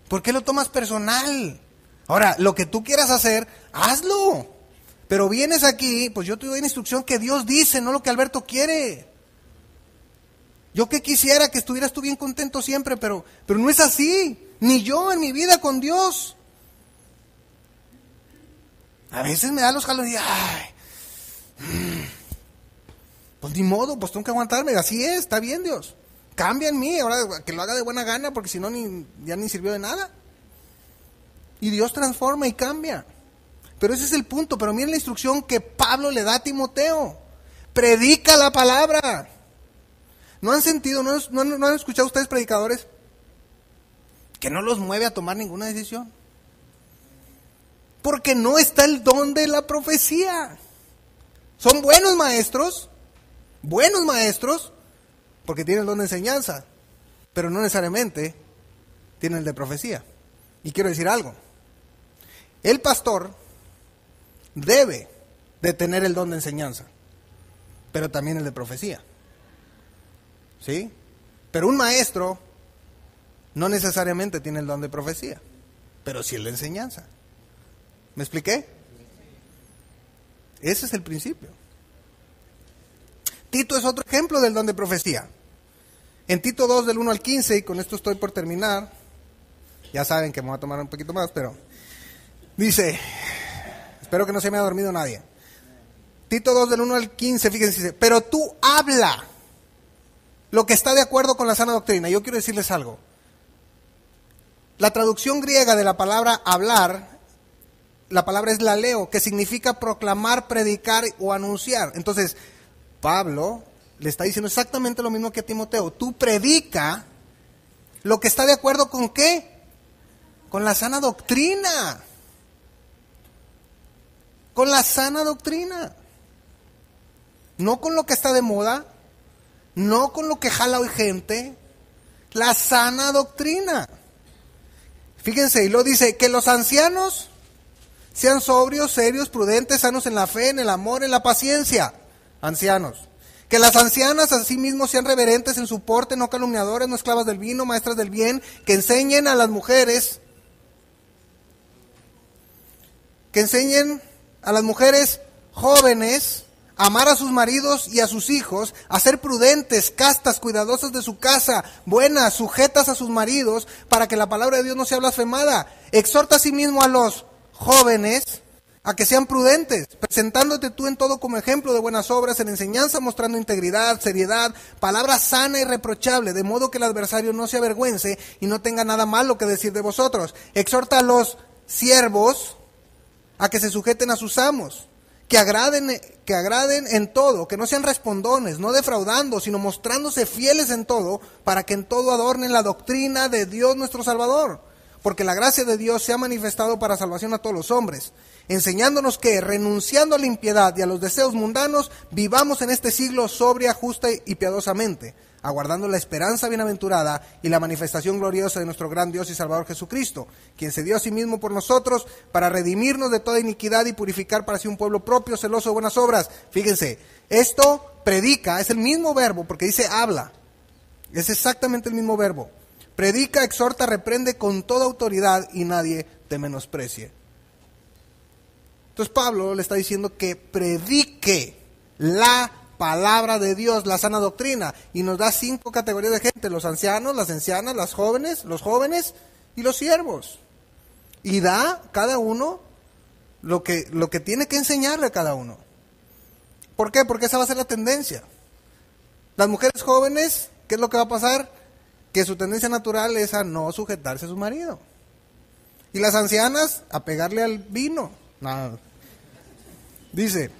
¿Por qué lo tomas personal? Ahora, lo que tú quieras hacer, hazlo. Pero vienes aquí, pues yo te doy una instrucción que Dios dice, no lo que Alberto quiere. Yo que quisiera que estuvieras tú bien contento siempre, pero no es así. Ni yo en mi vida con Dios. A veces me da los jalos y ay, pues ni modo, pues tengo que aguantarme. Así es, está bien Dios. Cambia en mí, ahora que lo haga de buena gana, porque si no ya ni sirvió de nada. Y Dios transforma y cambia. Pero ese es el punto. Pero miren la instrucción que Pablo le da a Timoteo. Predica la palabra. ¿No han sentido, no han escuchado ustedes predicadores que no los mueve a tomar ninguna decisión? Porque no está el don de la profecía. Son buenos maestros, porque tienen el don de enseñanza, pero no necesariamente tienen el de profecía. Y quiero decir algo. El pastor debe de tener el don de enseñanza, pero también el de profecía. ¿Sí? Pero un maestro no necesariamente tiene el don de profecía, pero sí el de enseñanza. ¿Me expliqué? Ese es el principio. Tito es otro ejemplo del don de profecía. En Tito 2, del 1 al 15, y con esto estoy por terminar, ya saben que me voy a tomar un poquito más, pero dice, espero que no se me haya dormido nadie. Tito 2, del 1 al 15, fíjense, dice, pero tú habla lo que está de acuerdo con la sana doctrina. Yo quiero decirles algo. La traducción griega de la palabra hablar, la palabra es laleo, que significa proclamar, predicar o anunciar. Entonces, Pablo le está diciendo exactamente lo mismo que a Timoteo. Tú predica lo que está de acuerdo con ¿qué? Con la sana doctrina. Con la sana doctrina. No con lo que está de moda, no con lo que jala hoy gente, la sana doctrina. Fíjense, y lo dice, que los ancianos sean sobrios, serios, prudentes, sanos en la fe, en el amor, en la paciencia. Ancianos. Que las ancianas asimismo sean reverentes en su porte, no calumniadoras, no esclavas del vino, maestras del bien, que enseñen a las mujeres, jóvenes, a amar a sus maridos y a sus hijos, a ser prudentes, castas, cuidadosas de su casa, buenas, sujetas a sus maridos, para que la palabra de Dios no sea blasfemada. Exhorta asimismo a los jóvenes a que sean prudentes, presentándote tú en todo como ejemplo de buenas obras, en enseñanza, mostrando integridad, seriedad, palabra sana y reprochable, de modo que el adversario no se avergüence y no tenga nada malo que decir de vosotros. Exhorta a los siervos a que se sujeten a sus amos, que agraden en todo, que no sean respondones, no defraudando, sino mostrándose fieles en todo, para que en todo adornen la doctrina de Dios nuestro Salvador. Porque la gracia de Dios se ha manifestado para salvación a todos los hombres, enseñándonos que, renunciando a la impiedad y a los deseos mundanos, vivamos en este siglo sobria, justa y piadosamente, aguardando la esperanza bienaventurada y la manifestación gloriosa de nuestro gran Dios y Salvador Jesucristo, quien se dio a sí mismo por nosotros para redimirnos de toda iniquidad y purificar para sí un pueblo propio, celoso de buenas obras. Fíjense, esto predica, es el mismo verbo, porque dice habla, es exactamente el mismo verbo. Predica, exhorta, reprende con toda autoridad y nadie te menosprecie. Entonces Pablo le está diciendo que predique la palabra de Dios, la sana doctrina, y nos da 5 categorías de gente: los ancianos, las ancianas, los jóvenes y los siervos. Y da cada uno lo que tiene que enseñarle a cada uno. ¿Por qué? Porque esa va a ser la tendencia. Las mujeres jóvenes, ¿qué es lo que va a pasar? Que su tendencia natural es a no sujetarse a su marido. Y las ancianas, a pegarle al vino. No. Dice,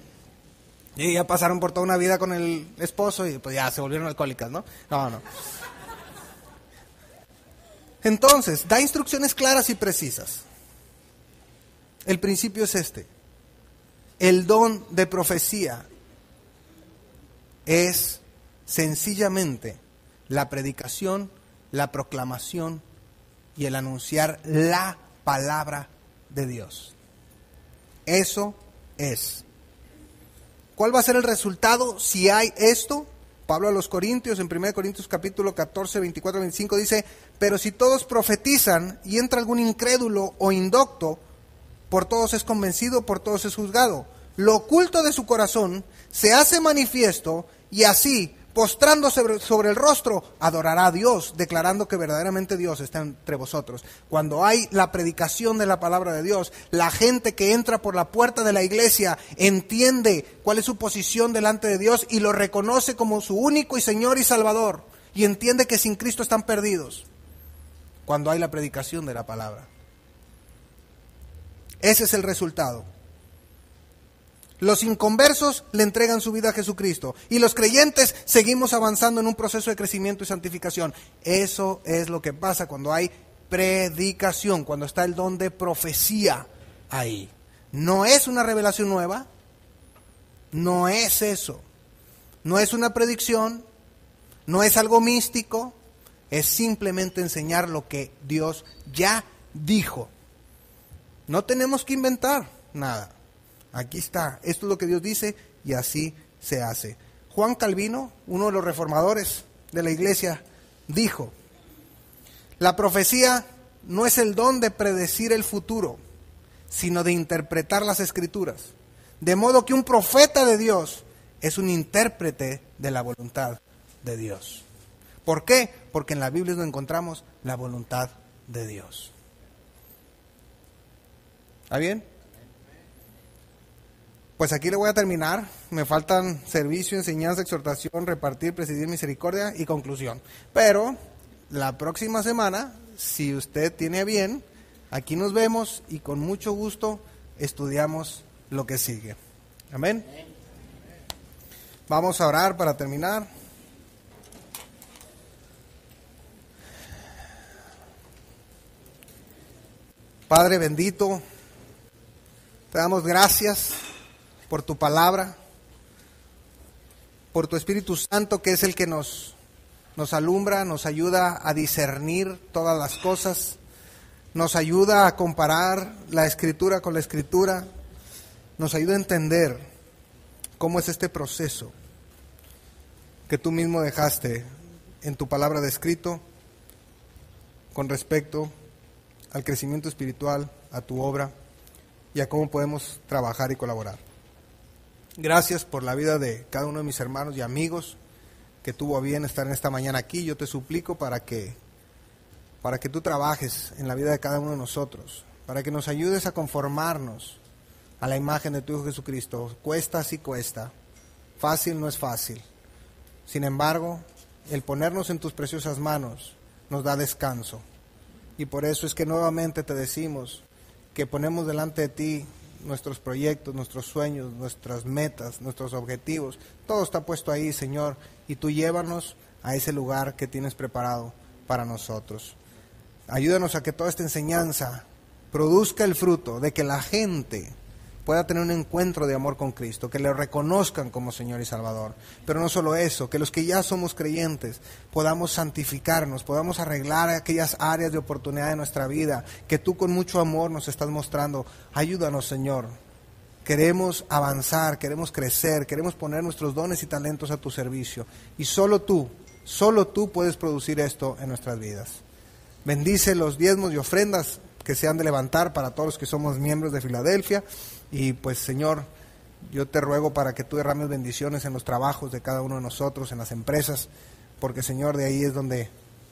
y ya pasaron por toda una vida con el esposo y pues ya se volvieron alcohólicas, ¿no? No. Entonces, da instrucciones claras y precisas. El principio es este. El don de profecía es sencillamente la predicación, la proclamación y el anunciar la palabra de Dios. Eso es. ¿Cuál va a ser el resultado si hay esto? Pablo a los Corintios, en 1 Corintios capítulo 14, 24, 25 dice: pero si todos profetizan y entra algún incrédulo o indocto, por todos es convencido, por todos es juzgado. Lo oculto de su corazón se hace manifiesto, y así, postrándose sobre el rostro, adorará a Dios, declarando que verdaderamente Dios está entre vosotros. Cuando hay la predicación de la palabra de Dios, la gente que entra por la puerta de la iglesia entiende cuál es su posición delante de Dios y lo reconoce como su único y Señor y Salvador, y entiende que sin Cristo están perdidos. Cuando hay la predicación de la palabra, ese es el resultado. Los inconversos le entregan su vida a Jesucristo y los creyentes seguimos avanzando en un proceso de crecimiento y santificación. Eso es lo que pasa cuando hay predicación, cuando está el don de profecía ahí. No es una revelación nueva, no es eso, no es una predicción, no es algo místico, es simplemente enseñar lo que Dios ya dijo. No tenemos que inventar nada. Aquí está, esto es lo que Dios dice y así se hace. Juan Calvino, uno de los reformadores de la iglesia, dijo: la profecía no es el don de predecir el futuro, sino de interpretar las escrituras. De modo que un profeta de Dios es un intérprete de la voluntad de Dios. ¿Por qué? Porque en la Biblia es donde encontramos la voluntad de Dios. ¿Está bien? Pues aquí le voy a terminar. Me faltan servicio, enseñanza, exhortación, repartir, presidir, misericordia y conclusión. Pero la próxima semana, si usted tiene bien, aquí nos vemos y con mucho gusto estudiamos lo que sigue. Amén. Vamos a orar para terminar. Padre bendito, te damos gracias por tu palabra, por tu Espíritu Santo, que es el que nos alumbra, nos ayuda a discernir todas las cosas, nos ayuda a comparar la Escritura con la Escritura, nos ayuda a entender cómo es este proceso que tú mismo dejaste en tu palabra de escrito con respecto al crecimiento espiritual, a tu obra y a cómo podemos trabajar y colaborar. Gracias por la vida de cada uno de mis hermanos y amigos que tuvo a bien estar en esta mañana aquí. Yo te suplico para que tú trabajes en la vida de cada uno de nosotros, para que nos ayudes a conformarnos a la imagen de tu Hijo Jesucristo. Cuesta, sí cuesta, fácil no es fácil. Sin embargo, el ponernos en tus preciosas manos nos da descanso. Y por eso es que nuevamente te decimos que ponemos delante de ti nuestros proyectos, nuestros sueños, nuestras metas, nuestros objetivos. Todo está puesto ahí, Señor, y tú llévanos a ese lugar que tienes preparado para nosotros. Ayúdanos a que toda esta enseñanza produzca el fruto de que la gente pueda tener un encuentro de amor con Cristo, que le reconozcan como Señor y Salvador. Pero no solo eso, que los que ya somos creyentes podamos santificarnos, podamos arreglar aquellas áreas de oportunidad de nuestra vida que tú con mucho amor nos estás mostrando. Ayúdanos, Señor. Queremos avanzar, queremos crecer, queremos poner nuestros dones y talentos a tu servicio. Y solo tú puedes producir esto en nuestras vidas. Bendice los diezmos y ofrendas que se han de levantar para todos los que somos miembros de Filadelfia. Y pues, Señor, yo te ruego para que tú derrames bendiciones en los trabajos de cada uno de nosotros, en las empresas, porque, Señor, de ahí es donde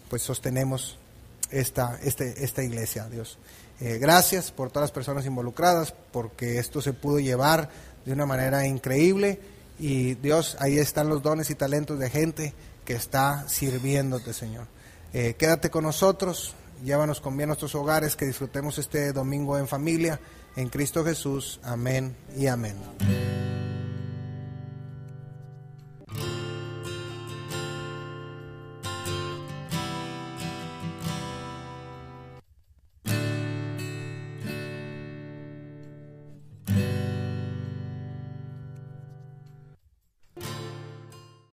pues sostenemos esta iglesia, Dios. Gracias por todas las personas involucradas, porque esto se pudo llevar de una manera increíble. Y, Dios, ahí están los dones y talentos de gente que está sirviéndote, Señor. Quédate con nosotros, llévanos con bien a nuestros hogares, que disfrutemos este domingo en familia. En Cristo Jesús, amén y amén.